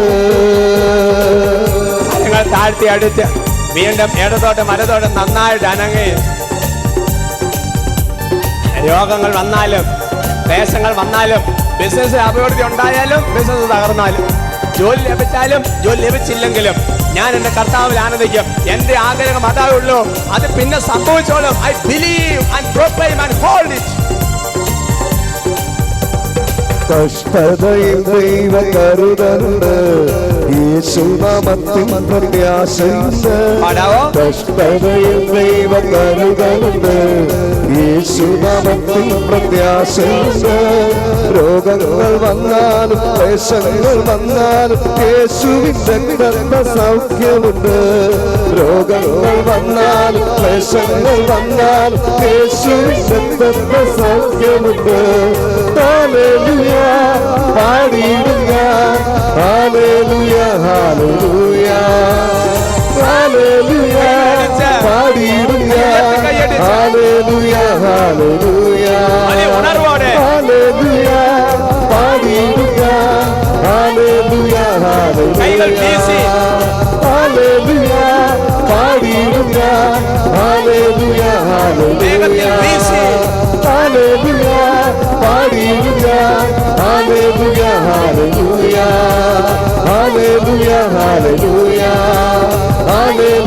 നിങ്ങൾ താഴ്ത്തി അടിച്ച് വീണ്ടും ഇടത്തോട്ട് മരത്തോട്ട് നന്നായിട്ട് അനങ്ങി. രോഗങ്ങൾ വന്നാലും ക്ലേശങ്ങൾ വന്നാലും ബിസിനസ് അഭിവൃദ്ധി ഉണ്ടായാലും ബിസിനസ് തകർന്നാലും ജോലി ലഭിച്ചാലും ജോലി ലഭിച്ചില്ലെങ്കിലും ഞാൻ എൻ്റെ കർത്താവിൽ ആനന്ദിക്കും. എൻ്റെ ആഗ്രഹം അതേ ഉള്ളൂ, അത് പിന്നെ സംഭവിച്ചോളും. I believe and proclaim and hold it. കഷ്ടതയിൽ ദൈവ കരുതലുണ്ട്, യേശുനാമത്തിൽ പ്രത്യാശയുണ്ട്. കഷ്ടതയിൽ ദൈവ കരുതലുണ്ട്, യേശുനാമത്തിൽ പ്രത്യാശയുണ്ട്. രോഗങ്ങൾ വന്നാലും ക്ലേശങ്ങൾ വന്നാലും യേശുവിന്റെ സൗഖ്യമുണ്ട്. രോഗങ്ങൾ വന്നാലും ക്ലേശങ്ങൾ വന്നാലും യേശുവിന്റെ സൗഖ്യമുണ്ട്. ഹല്ലേലൂയ പാടിയിടും ഞാൻ, ഹല്ലേലൂയ ഹല്ലേലൂയ ഹല്ലേലൂയ പാടിയിടും ഞാൻ, ഹല്ലേലൂയ ഹല്ലേലൂയ ഹല്ലേലൂയ പാടിയിടും ഞാൻ, ഹല്ലേലൂയ കൈകൾ വീശി ഹല്ലേലൂയ പാടിയിടും ഞാൻ ഹല്ലേലൂയ ഹല്ലേലൂയ ഹല്ലേലൂയ പാടിയിടും ഞാൻ hallelujah hallelujah hallelujah hallelujah hallelujah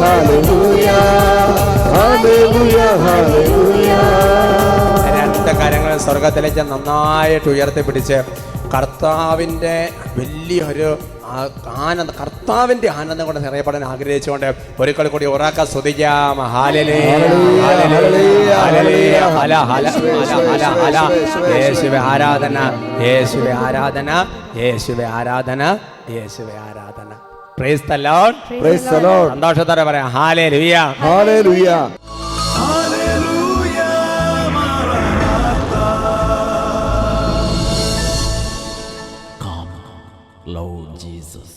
hallelujah hallelujah hallelujah. രണ്ട് കരങ്ങൾ സ്വർഗത്തിലേക്ക് നന്നായിട്ട് ഉയർത്തിപ്പിടിച്ച് കർത്താവിൻ്റെ വലിയൊരു ആനന്ദം, കർത്താവിൻ്റെ ആനന്ദം കൊണ്ട് നിറയപ്പെടാൻ ആഗ്രഹിച്ചുകൊണ്ട് ഒരിക്കൽ കൂടി ഉറക്ക സ്തുതിക്കാം. യേശുവേ ആരാധന, യേശുവേ ആരാധന, യേശുവേ ആരാധന, യേശുവേ ആരാധന. Praise the Lord, praise the Lord. സന്തോഷത്തോടെ പറയാം ഹല്ലേലൂയ, ഹല്ലേലൂയ. ഹല്ലേലൂയ മാറാനാത്ത. Come, Lord Jesus.